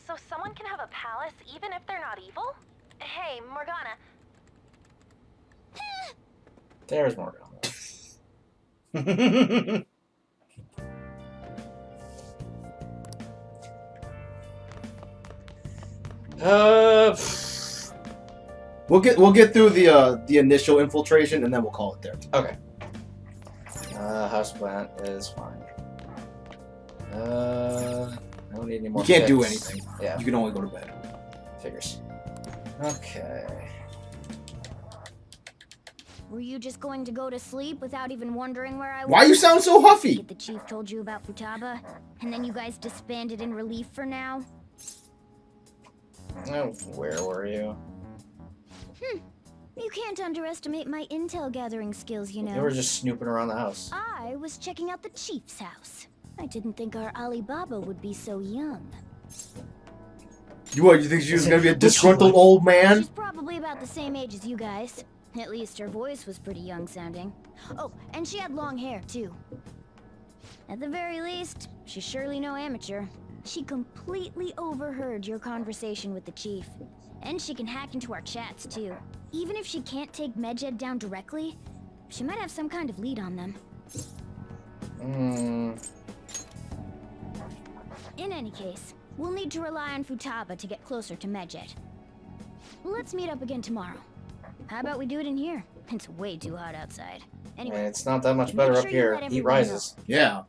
J: So someone can have a palace even if they're not evil? Hey, Morgana.
B: There's Morgana.
A: We'll get through the initial infiltration and then we'll call it there.
B: Okay. Houseplant is fine. I don't need any more.
A: You can't do
B: picks.
A: anything.
B: Yeah.
A: You can only go to bed.
B: Figures. Okay.
C: Were you just going to go to sleep without even wondering where I was?
A: Why you sound so huffy?
C: The chief told you about Futaba, and then you guys disbanded in relief for now?
B: Oh, where were you?
C: You can't underestimate my intel gathering skills, you know.
B: You were just snooping around the house.
C: I was checking out the chief's house. I didn't think our Alibaba would be so young.
A: You think she was gonna be a disgruntled old man?
C: She's probably about the same age as you guys. At least her voice was pretty young sounding. Oh, and she had long hair, too. At the very least, she's surely no amateur. She completely overheard your conversation with the chief. And she can hack into our chats, too. Even if she can't take Medjed down directly, she might have some kind of lead on them. In any case, we'll need to rely on Futaba to get closer to Medjed. Let's meet up again tomorrow. How about we do it in here? It's way too hot outside. Anyway,
B: It's not that much better
C: make
B: up
C: sure you
B: here.
C: let
B: Heat
C: everyone
B: rises.
A: Yeah.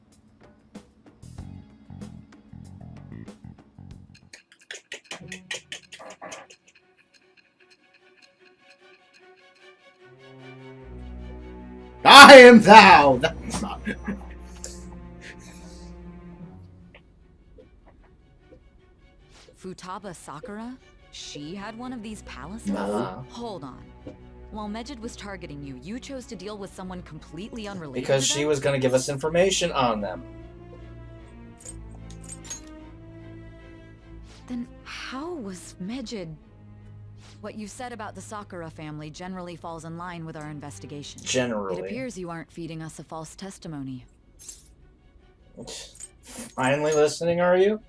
A: I am thou! That's not.
E: Futaba Sakura? She had one of these palaces?
B: No.
E: Hold on. While Medjed was targeting you, you chose to deal with someone completely unrelated
B: Because
E: to
B: she
E: them?
B: was going to give us information on them.
E: Then how was Medjed... What you said about the Sakura family generally falls in line with our investigation.
B: Generally.
E: It appears you aren't feeding us a false testimony.
B: Finally listening, are you?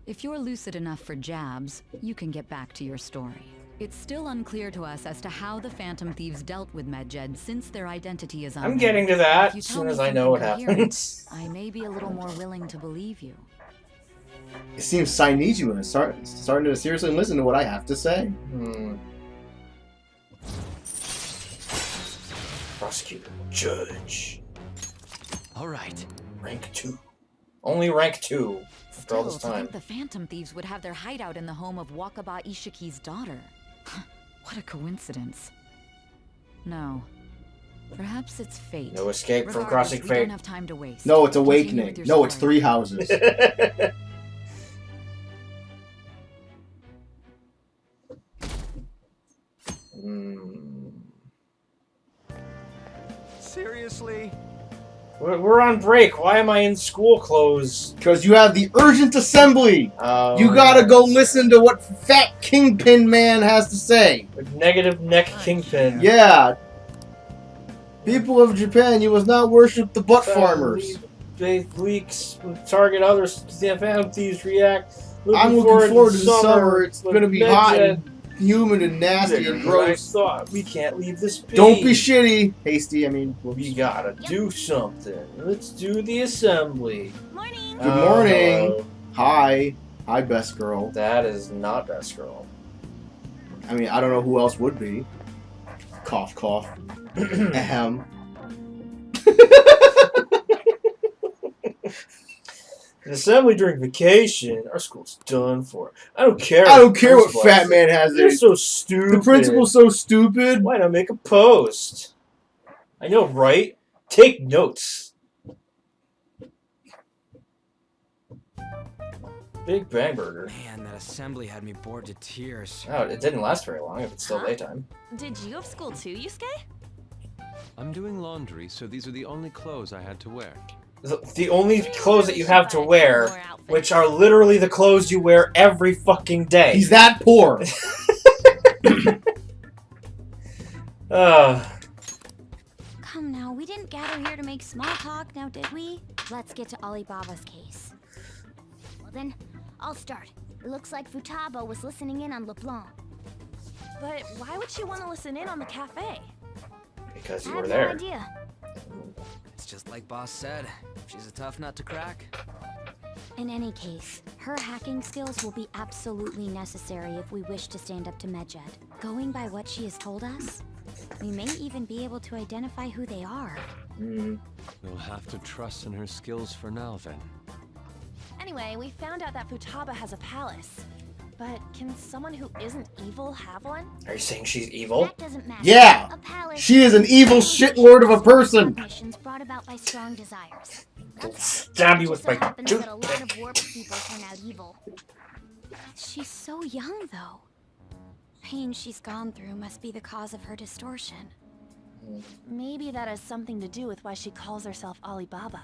E: If you're lucid enough for jabs, you can get back to your story. It's still unclear to us as to how the Phantom Thieves dealt with Medjed since their identity is unknown.
B: I'm getting to that
E: If you
B: as
E: tell
B: soon
E: me
B: as I know what
E: something coherent,
B: happens.
E: I may be a little more willing to believe you.
A: It seems Sainichi is starting to seriously listen to what I have to say.
B: Prosecutor. Judge.
I: All right.
B: Rank 2. Only rank 2 after all
E: Still,
B: this
E: to
B: time.
E: think the Phantom Thieves would have their hideout in the home of Wakaba Ishiki's daughter. What a coincidence. No. Perhaps it's fate.
B: No escape from
E: Regardless,
B: crossing
E: we
B: fate.
E: don't have time to waste.
A: No, it's
E: Continue
A: awakening.
E: with your
A: No, it's
E: story.
A: 3 houses.
H: Seriously?
B: We're on break. Why am I in school clothes?
A: Because you have the urgent assembly.
B: Oh,
A: You gotta go listen to what Fat Kingpin Man has to say.
B: Negative neck kingpin.
A: Yeah. People of Japan, you must not worship the butt farmers.
B: Leaks target other Phantom Thieves react.
A: I'm looking forward to the summer. It's gonna be hot and humid and nasty and gross.
B: We can't leave this be.
A: Don't be shitty. Hasty, I mean.
B: We gotta do something. Let's do the assembly.
C: Morning.
A: Good morning.
B: Hello.
A: Hi. Hi, best girl.
B: That is not best girl.
A: I mean, I don't know who else would be. Cough, cough. Ahem.
B: An assembly during vacation. Our school's done for. I don't care.
A: I don't care what Fat Man has
B: You're
A: there.
B: so stupid.
A: The principal's so stupid.
B: Why not make a post? I know, right? Take notes. Big Bang Burger.
H: Man, that assembly had me bored to tears.
B: Oh, it didn't last very long if it's still
J: Huh?
B: daytime.
J: Did you have school too, Yusuke?
I: I'm doing laundry, so these are the only clothes I had to wear.
B: The only clothes that you have to wear, which are literally the clothes you wear every fucking day.
A: He's that poor.
G: Come now, we didn't gather here to make small talk, now did we? Let's get to Alibaba's case.
C: Well then, I'll start. It looks like Futaba was listening in on LeBlanc.
J: But why would she want to listen in on the cafe?
B: Because
C: I
B: you
C: have
B: were
C: no
B: there.
C: idea.
H: It's just like Boss said. She's a tough nut to crack.
G: In any case, her hacking skills will be absolutely necessary if we wish to stand up to Medjed. Going by what she has told us, we may even be able to identify who they are.
I: We'll have to trust in her skills for now, then.
J: Anyway, we found out that Futaba has a palace. But can someone who isn't evil have one?
B: Are you saying she's evil?
C: That doesn't matter.
A: Yeah.
C: A palace
A: She is an evil shitlord of a person.
C: missions brought about by strong desires.
B: I'll stab you with
C: Just so
B: my
C: happens that a lot of warped people turn out evil.
G: She's so young, though. Pain she's gone through must be the cause of her distortion.
J: Maybe that has something to do with why she calls herself Alibaba.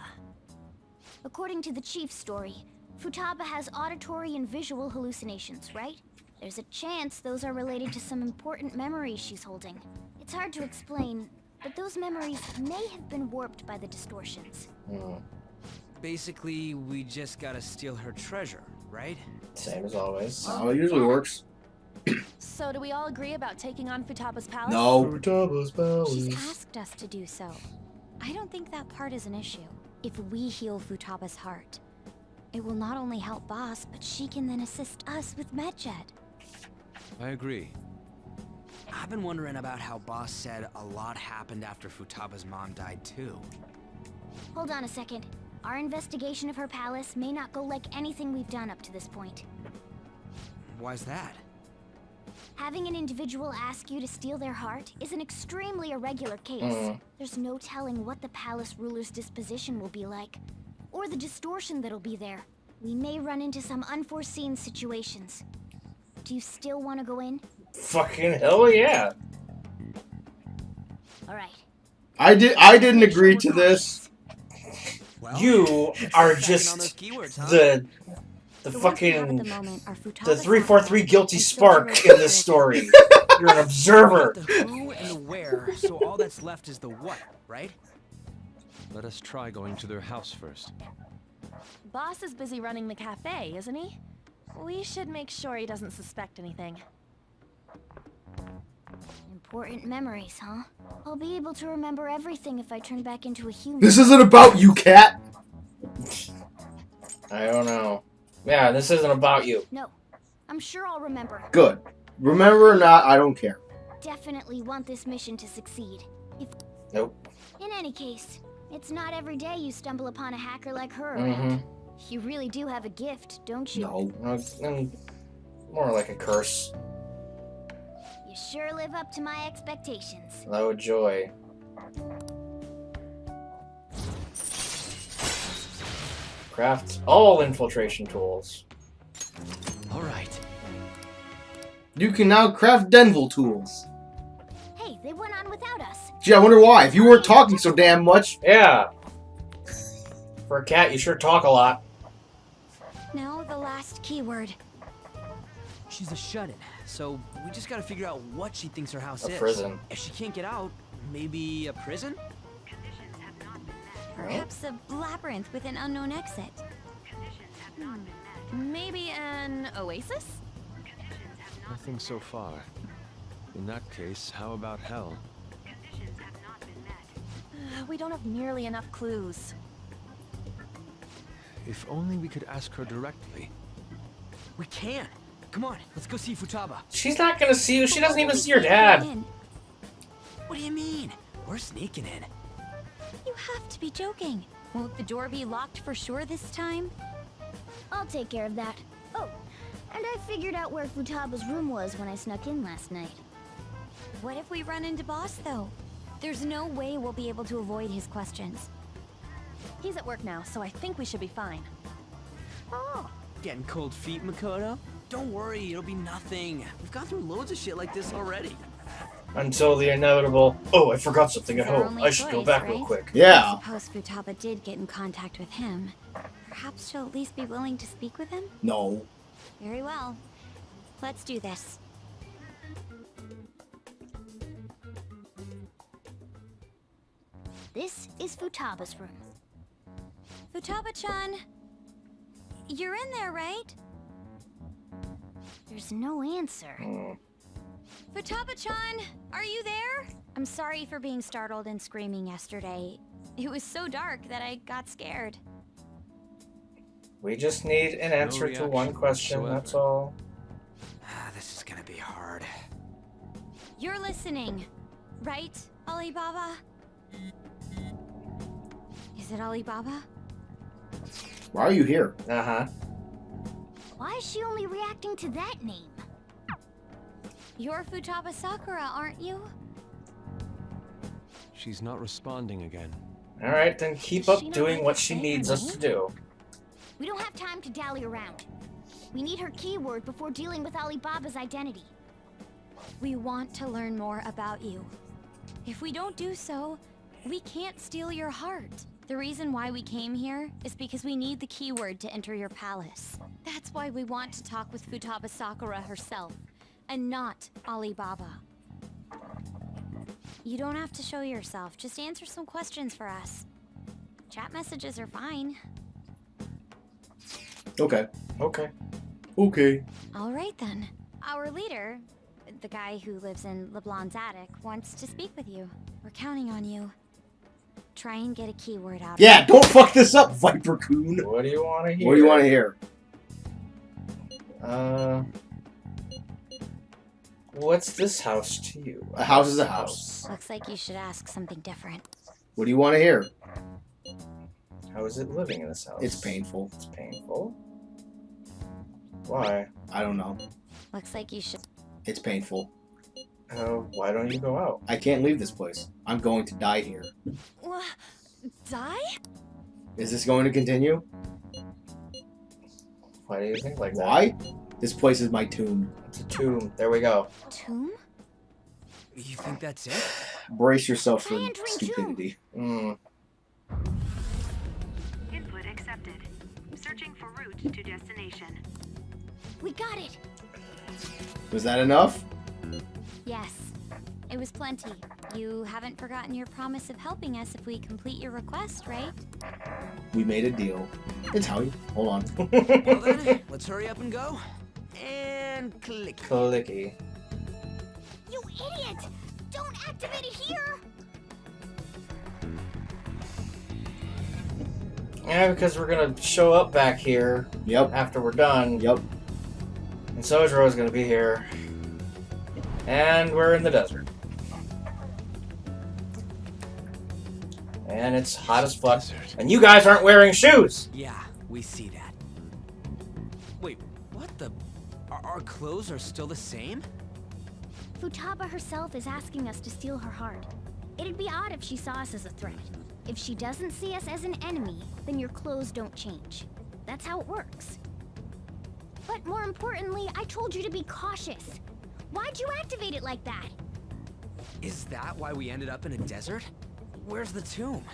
C: According to the chief's story, Futaba has auditory and visual hallucinations, right? There's a chance those are related to some important memories she's holding. It's hard to explain, but those memories may have been warped by the distortions.
H: Basically, we just gotta steal her treasure, right?
B: Same as always.
A: Oh, it usually works.
J: So do we all agree about taking on Futaba's palace?
A: No.
G: She's asked us to do so. I don't think that part is an issue. If we heal Futaba's heart, it will not only help Boss, but she can then assist us with Medjed.
I: I agree.
H: I've been wondering about how Boss said a lot happened after Futaba's mom died too.
C: Hold on a second. Our investigation of her palace may not go like anything we've done up to this point.
H: Why's that?
C: Having an individual ask you to steal their heart is an extremely irregular case. There's no telling what the palace ruler's disposition will be like, or the distortion that'll be there. We may run into some unforeseen situations. Do you still want to go in?
B: Fucking hell yeah.
C: Alright.
A: I didn't agree to this.
H: Well,
B: You are
H: checking
B: just
H: on those keywords, huh?
B: the
G: The ones we have at
B: fucking
G: the moment are Futaba's
B: the 343
G: Sakura
B: guilty
G: and
B: spark
G: Sojiro's
B: in this story. You're an observer.
H: The who and the where, so all that's left is the what, right?
I: Let us try going to their house first.
J: Boss is busy running the cafe, isn't he? We should make sure he doesn't suspect anything.
C: Important memories, huh? I'll be able to remember everything if I turn back into a human.
A: This isn't about you, cat.
B: I don't know. Yeah, this isn't about you.
C: No. I'm sure I'll remember.
A: Good. Remember or not, I don't care.
C: Definitely want this mission to succeed.
B: Nope.
C: In any case, it's not every day you stumble upon a hacker like her around. You really do have a gift, don't you?
A: No.
B: More like a curse.
C: You sure live up to my expectations.
B: Oh, joy. Craft all infiltration tools.
H: All right.
A: You can now craft Denville tools.
C: Hey, they went on without us.
A: Gee, I wonder why. If you weren't talking so damn much.
B: Yeah. For a cat, you sure talk a lot.
G: Now the last keyword.
H: She's a shut-in, so we just gotta figure out what she thinks her house is.
B: A prison.
H: If she can't get out, maybe a prison?
G: Perhaps a labyrinth with an unknown exit.
J: Maybe an oasis?
I: Nothing so far. In that case, how about hell?
J: We don't have nearly enough clues.
I: If only we could ask her directly.
H: We can. Come on, let's go see Futaba.
B: She's not gonna see you. She doesn't even see your dad.
H: What do you mean? We're sneaking in.
G: You have to be joking. Won't the door be locked for sure this time?
C: I'll take care of that. Oh, and I figured out where Futaba's room was when I snuck in last night.
G: What if we run into Boss, though? There's no way we'll be able to avoid his questions.
J: He's at work now, so I think we should be fine.
G: Oh.
H: Getting cold feet, Makoto? Don't worry, it'll be nothing. We've gone through loads of shit like this already.
B: Until the inevitable, oh, I forgot something at home. I should go back real quick.
A: Yeah.
G: Suppose Futaba did get in contact with him. Perhaps she'll at least be willing to speak with him?
A: No.
G: Very well. Let's do this.
C: This is Futaba's room.
G: Futaba-chan, you're in there, right?
C: There's no answer.
G: Futaba-chan, are you there? I'm sorry for being startled and screaming yesterday. It was so dark that I got scared.
B: We just need an answer to one question, that's all.
H: This is gonna be hard.
G: You're listening, right, Alibaba? Is it Alibaba?
A: Why are you here?
B: Uh-huh.
C: Why is she only reacting to that name?
G: You're Futaba Sakura, aren't you?
I: She's not responding again.
B: Alright, then keep up doing what she needs us to do.
C: We don't have time to dally around. We need her keyword before dealing with Alibaba's identity.
G: We want to learn more about you. If we don't do so, we can't steal your heart. The reason why we came here is because we need the keyword to enter your palace. That's why we want to talk with Futaba Sakura herself, and not Alibaba. You don't have to show yourself, just answer some questions for us. Chat messages are fine.
A: Okay.
B: Okay.
A: Okay.
G: All right then. Our leader, the guy who lives in LeBlanc's attic, wants to speak with you. We're counting on you. Try and get a keyword out of
A: Yeah, don't fuck this up, Viper Coon.
B: What do you want to hear?
A: What do you want to hear?
B: What's this house to you?
A: A house is a house.
G: Looks like you should ask something different.
A: What do you want to hear?
B: How is it living in this house?
A: It's painful.
B: It's painful? Why?
A: I don't know.
G: Looks like you should...
A: It's painful.
B: Why don't you go out?
A: I can't leave this place. I'm going to die here.
J: Die?
A: Is this going to continue?
B: Why do you think like that?
A: Why? This place is my tomb.
B: It's a tomb. There we go.
G: Tomb?
H: You think that's it?
A: Brace yourself for
C: Try entering
A: stupidity.
L: Input accepted. Searching for route to destination.
C: We got it!
A: Was that enough?
G: Yes. It was plenty. You haven't forgotten your promise of helping us if we complete your request, right?
A: We made a deal. It's how you... Hold on.
H: Well then, let's hurry up and go. And click.
B: Clicky.
C: You idiot! Don't activate it here!
B: Yeah, because we're gonna show up back here.
A: Yep.
B: After we're done.
A: Yep.
B: And Sojiro's gonna be here. And we're in the desert. Man, it's hot as fuck. And you guys aren't wearing shoes!
H: Yeah, we see that. Wait, what the? Our clothes are still the same?
C: Futaba herself is asking us to steal her heart. It'd be odd if she saw us as a threat. If she doesn't see us as an enemy, then your clothes don't change. That's how it works. But more importantly, I told you to be cautious. Why'd you activate it like that?
H: Is that why we ended up in a desert? Where's the tomb?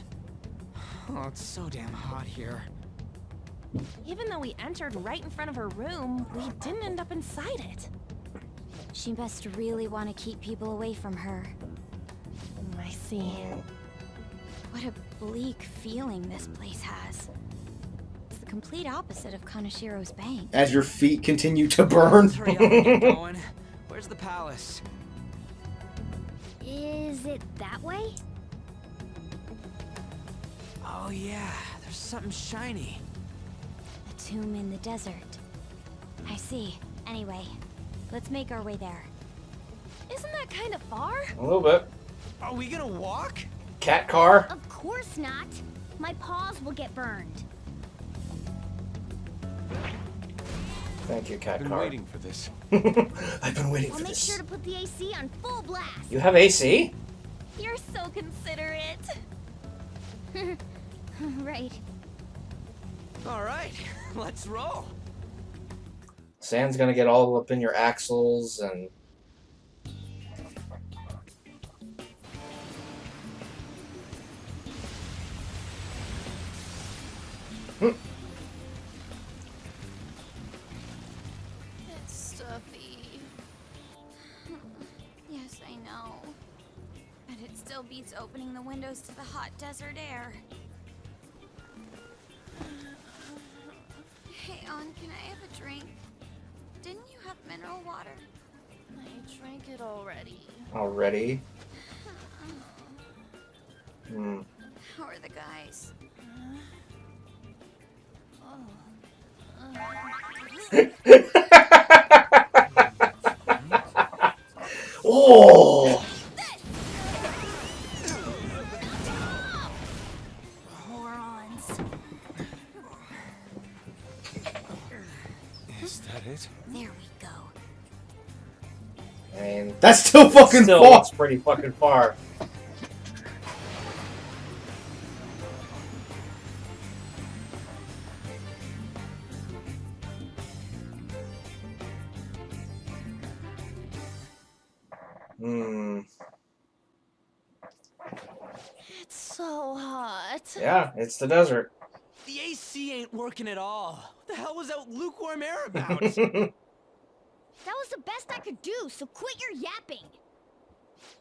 H: Oh, it's so damn hot here.
J: Even though we entered right in front of her room, we didn't end up inside it.
G: She must really want to keep people away from her.
J: I see.
G: What a bleak feeling this place has. It's the complete opposite of Kanashiro's bank.
A: As your feet continue to burn.
H: Let's hurry up and get going. Where's the palace?
C: Is it that way?
H: Oh yeah, there's something shiny.
G: A tomb in the desert. I see. Anyway, let's make our way there.
J: Isn't that kind of far?
B: A little bit.
H: Are we gonna walk?
B: Cat car?
C: Of course not. My paws will get burned.
B: Thank you, cat
I: I've been
B: car.
I: waiting for this.
B: I've been waiting
C: I'll
B: for
C: make
B: this.
C: sure to put the AC on full blast.
B: You have AC?
J: You're so considerate.
C: Right.
H: All right, let's roll.
B: Sand's gonna get all up in your axles and...
G: It's stuffy. Yes, I know. But it still beats opening the windows to the hot desert air. Hey, On, can I have a drink? Didn't you have mineral water?
J: I drank it already.
B: Already?
G: How are the guys?
B: Oh!
J: Morons.
I: Is that it?
G: There we go.
B: I mean,
A: That's still fucking
B: still
A: far.
B: looks pretty fucking far.
J: It's so hot.
B: Yeah, it's the desert.
H: The AC ain't working at all. What the hell was that lukewarm air about?
C: That was the best I could do, so quit your yapping.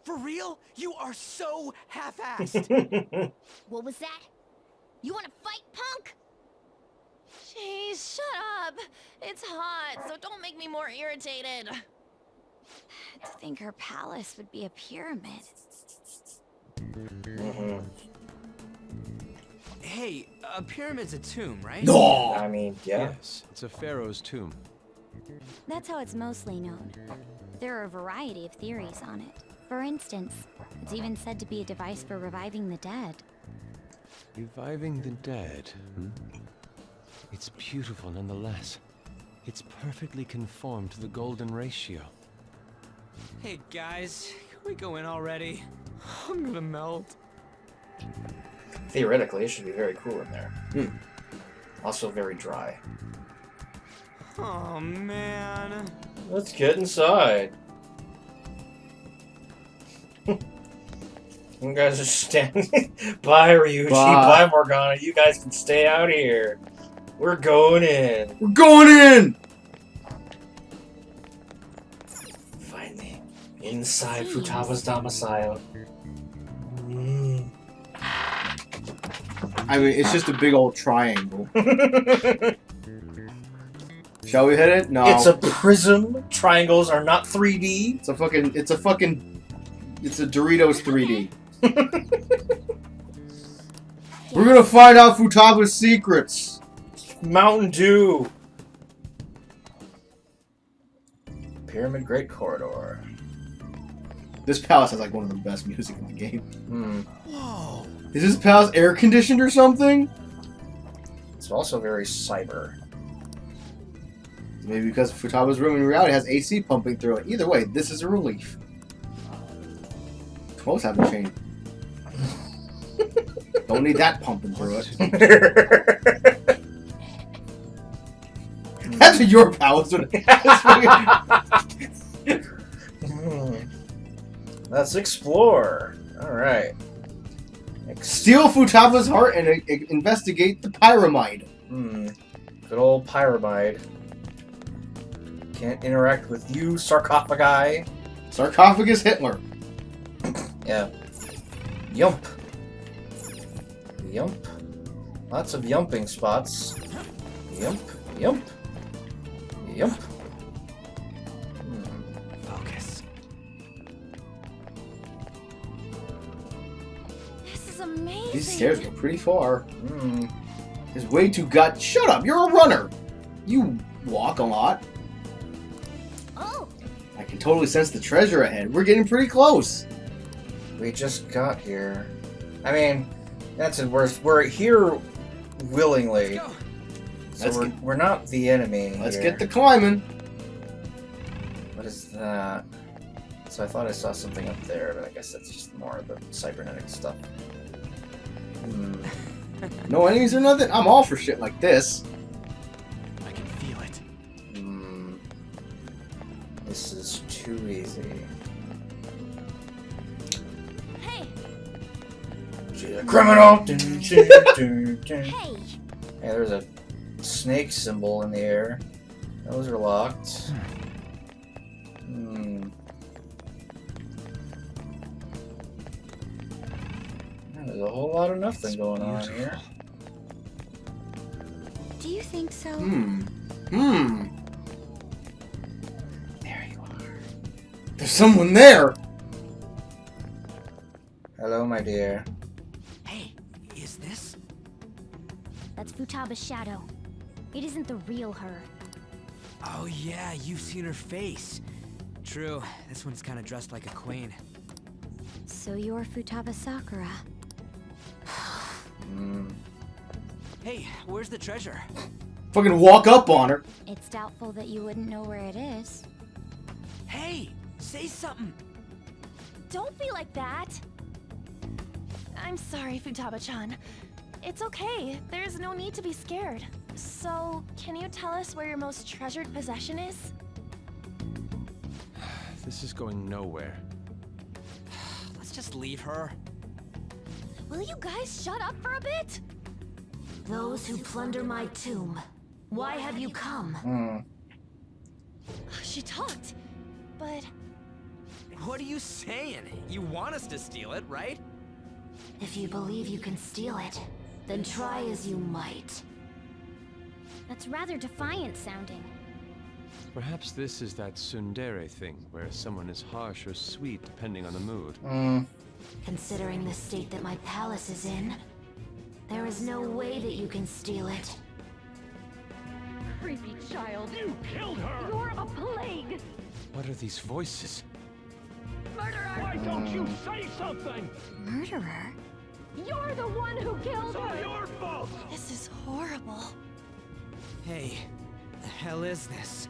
H: For real? You are so half-assed.
C: What was that? You want to fight, punk?
J: Jeez, shut up. It's hot, so don't make me more irritated.
G: To think her palace would be a pyramid.
H: Hey, a pyramid's a tomb, right?
A: No.
B: I mean, yeah.
I: Yes, it's a pharaoh's tomb.
G: That's how it's mostly known. There are a variety of theories on it. For instance, it's even said to be a device for reviving the dead.
I: Reviving the dead, hmm? It's beautiful nonetheless. It's perfectly conformed to the golden ratio.
H: Hey guys, can we go in already? I'm gonna melt.
B: Theoretically, it should be very cool in there. Also very dry.
H: Oh man.
B: Let's get inside. You guys are standing. Bye, Ryuji.
A: Bye.
B: Bye, Morgana. You guys can stay out here. We're going in.
A: We're going in.
B: Finally, inside Futaba's domicile.
A: I mean, it's just a big old triangle. Shall we hit it? No.
B: It's a prism. Triangles are not 3D.
A: It's a Doritos 3D. We're gonna find out Futaba's secrets.
B: Mountain Dew. Pyramid Great Corridor.
A: This palace has like one of the best music in the game.
H: Whoa,
A: Is this palace air conditioned or something?
B: It's also very cyber.
A: Maybe because Futaba's room in reality has AC pumping through it. Either way, this is a relief. Clothes haven't changed. Don't need that pumping through it. That's what your palace would
B: Let's explore. Alright.
A: Steal Futaba's heart and investigate the pyramid.
B: Good old pyramid. Can't interact with you, sarcophagi.
A: Sarcophagus Hitler.
B: Yeah. Yump. Yump. Lots of yumping spots. Yump. Yump. Yump.
H: Focus.
J: This is amazing.
A: These stairs go pretty far. There's way too gut. Shut up! You're a runner. You walk a lot.
C: Oh,
A: I can totally sense the treasure ahead. We're getting pretty close.
B: We just got here. I mean, that's it. We're here willingly. So we're not the enemy.
A: Let's
B: here.
A: get the climbing.
B: What is that? So I thought I saw something up there, but I guess that's just more of the cybernetic stuff.
A: No enemies or nothing? I'm all for shit like this.
H: I can feel it.
B: This is too easy.
J: Hey!
B: She's a criminal!
C: hey!
B: Hey, there's a snake symbol in the air. Those are locked. There's a whole lot of nothing going on here.
G: Do you think so?
A: There you are. There's someone there!
B: Hello, my dear.
H: Hey, is this?
C: That's Futaba's shadow. It isn't the real her.
H: Oh yeah, you've seen her face. True, this one's kind of dressed like a queen.
G: So you're Futaba Sakura.
H: Hey, where's the treasure?
A: Fucking walk up on her.
G: It's doubtful that you wouldn't know where it is.
H: Hey, say something.
J: Don't be like that! I'm sorry, Futaba-chan. It's okay. There's no need to be scared. So, can you tell us where your most treasured possession is?
I: This is going nowhere.
H: Let's just leave her.
J: Will you guys shut up for a bit?
M: Those who plunder my tomb, why have you come?
J: She talked, but...
H: What are you saying? You want us to steal it, right?
M: If you believe you can steal it, then try as you might.
C: That's rather defiant sounding.
I: Perhaps this is that tsundere thing, where someone is harsh or sweet depending on the mood.
M: Considering the state that my palace is in, there is no way that you can steal it.
N: Creepy child. You killed her! You're a plague!
I: What are these voices?
N: Murderer! Why don't you say something?
G: Murderer?
N: You're the one who killed her! It's your fault!
J: This is horrible.
H: Hey, the hell is this?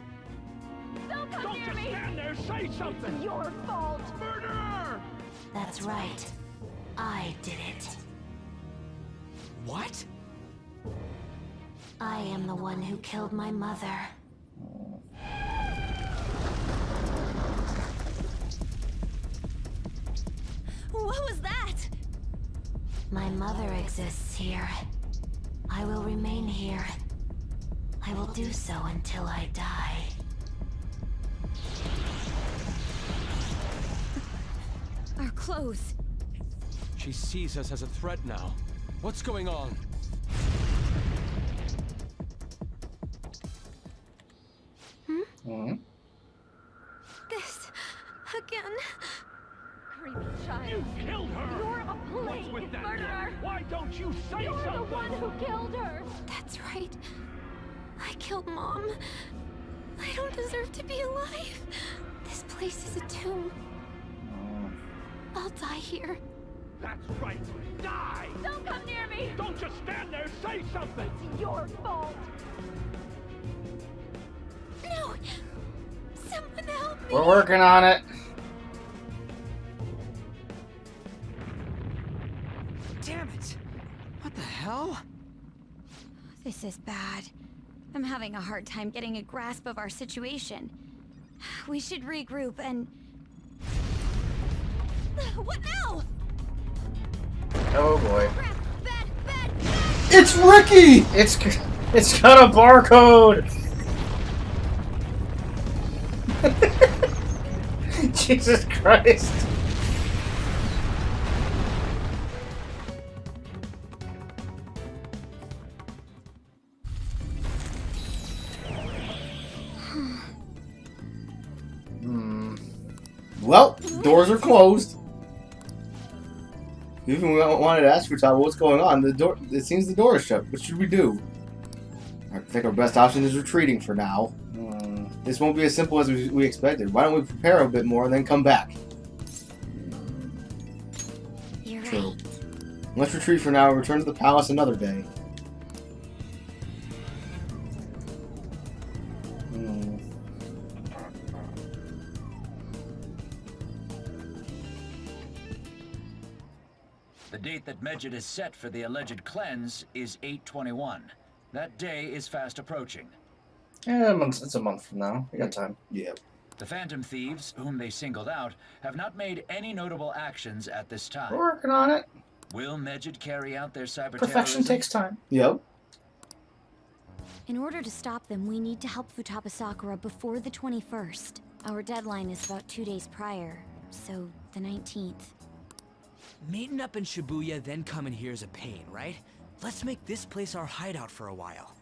N: Don't come near me! Stand there, say something! It's your fault! Murderer!
M: That's right. I did it.
H: What?
M: I am the one who killed my mother.
J: What was that?
M: My mother exists here. I will remain here. I will do so until I die.
G: Our clothes.
I: She sees us as a threat now. What's going on?
G: This again.
N: Creepy child. You killed her! You're a plague! With that murderer! Why don't you say something? You're the one who killed her!
G: That's right. I killed Mom. I don't deserve to be alive. This place is a tomb. I'll die here.
N: That's right. Die! something. It's your fault.
C: No! Someone help me!
B: We're working on it.
H: Damn it! What the hell?
G: This is bad. I'm having a hard time getting a grasp of our situation. We should regroup and... What now?
B: Oh boy.
A: It's Ricky!
B: It's got a barcode! Jesus Christ.
A: Well, doors are closed. Even we wanted to ask Futaba what's going on. The door. It seems the door is shut. What should we do? I think our best option is retreating for now. This won't be as simple as we expected. Why don't we prepare a bit more and then come back?
G: You're
A: True.
G: right.
A: Let's retreat for now and return to the palace another day.
K: The date that Medjed is set for the alleged cleanse is 8/21. That day is fast approaching.
B: Yeah, it's a month from now. We got time.
A: Yeah.
K: The Phantom Thieves, whom they singled out, have not made any notable actions at this time.
B: We're working on it.
K: Will Medjed carry out their cyber
B: Perfection takes time.
A: Yep.
G: In order to stop them, we need to help Futaba Sakura before the 21st. Our deadline is about 2 days prior, so the 19th.
H: Meeting up in Shibuya, then coming here is a pain, right? Let's make this place our hideout for a while.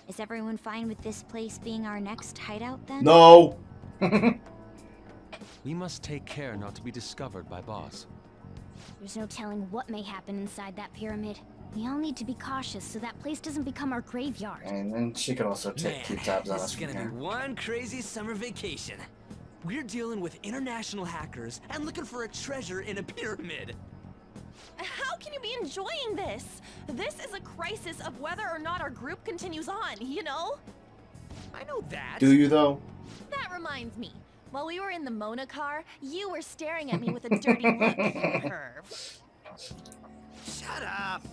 G: Is everyone fine with this place being our next hideout then?
A: No.
I: We must take care not to be discovered by Boss.
C: There's no telling what may happen inside that pyramid. We all need to be cautious so that place doesn't become our graveyard.
B: And then she can also keep tabs on us
H: This is
B: from
H: gonna
B: here.
H: be one crazy summer vacation. We're dealing with international hackers and looking for a treasure in a pyramid.
J: How can you be enjoying this? This is a crisis of whether or not our group continues on, you know?
H: I know that.
A: Do you though?
J: That reminds me. While we were in the Mona car, you were staring at me with a dirty look, you perv.
H: Shut up.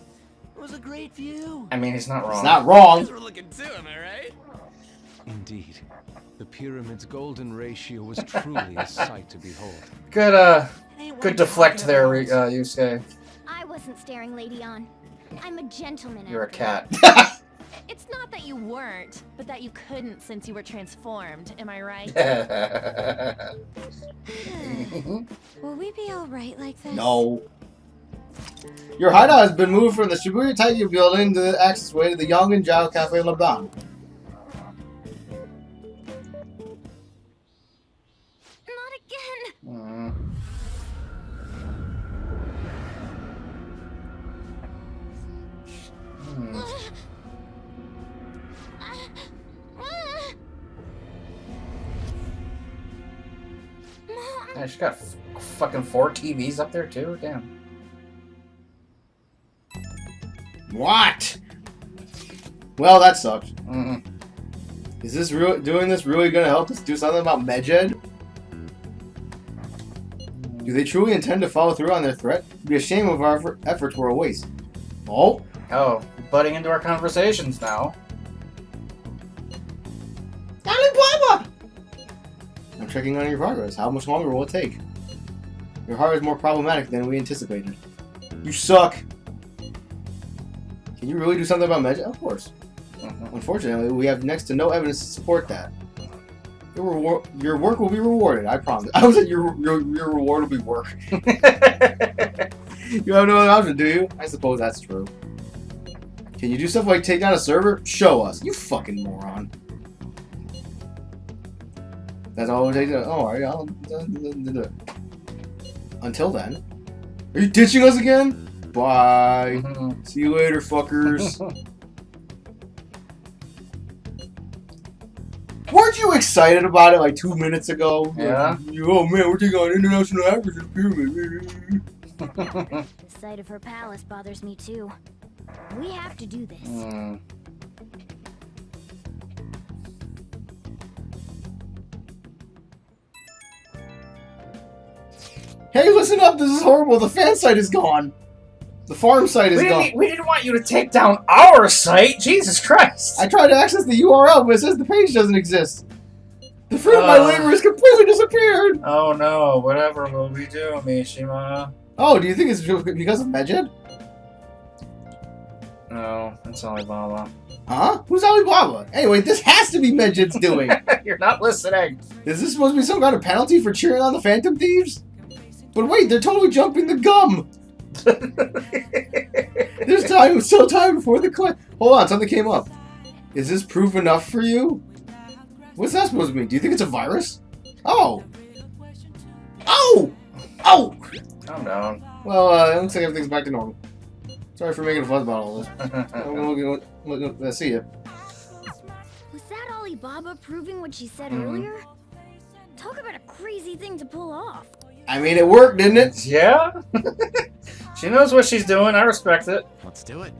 H: It was a great view.
B: I mean, he's not wrong.
A: It's not wrong.
H: You guys were looking too, am I right?
I: Indeed. The pyramid's golden ratio was truly a sight to behold.
B: Good deflect there, Yusuke.
C: I wasn't staring Lady on. I'm a gentleman.
B: You're a cat.
J: It's not that you weren't, but that you couldn't since you were transformed, am I right?
G: Will we be alright like this?
A: No. Your hideout has been moved from the Shibuya Taikyu building to the accessway to the Yonginjiao Cafe Lebanon.
C: Not again.
B: Yeah, she's got fucking 4 TVs up there too. Damn.
A: What? Well, that sucks. Is this doing this really gonna help us do something about Medjed? Do they truly intend to follow through on their threat? It'd be a shame if our efforts were a waste. Oh?
B: Oh, butting into our conversations now.
A: Alibaba! I'm checking on your progress. How much longer will it take? Your heart is more problematic than we anticipated. You suck! Can you really do something about Medjed? Of course. Unfortunately, we have next to no evidence to support that. Your work will be rewarded, I promise. I was like, your reward will be work. You have no other option, do you? I suppose that's true. Can you do stuff like take down a server? Show us. You fucking moron. That's all it takes. Oh, alright, I'll do it. Until then. Are you ditching us again? Bye. See you later, fuckers. Weren't you excited about it like 2 minutes ago?
B: Yeah.
A: Like, oh man, we're taking on international hackers in the pyramid.
C: The sight of her palace bothers me too. We have to do this.
A: Hey, listen up! This is horrible. The fan site is gone. The farm site is gone.
B: We didn't want you to take down our site. Jesus Christ!
A: I tried to access the URL, but it says the page doesn't exist. The fruit of my labor has completely disappeared.
B: Oh no! Whatever will we do, Mishima?
A: Oh, do you think it's because of Medjed?
B: No, it's Alibaba.
A: Huh? Who's Alibaba? Anyway, this has to be Medjed's doing.
B: You're not listening.
A: Is this supposed to be some kind of penalty for cheering on the Phantom Thieves? But wait, they're totally jumping the gum! There's time, still time before the class. Hold on, something came up. Is this proof enough for you? What's that supposed to mean? Do you think it's a virus? Oh! Oh! Oh!
B: Calm down.
A: Well, it looks like everything's back to normal. Sorry for making a fuss about all this. Let's see ya.
C: Was that Alibaba proving what she said earlier? Talk about a crazy thing to pull off.
A: I mean, it worked, didn't it?
B: Yeah? She knows what she's doing. I respect it.
I: Let's do it.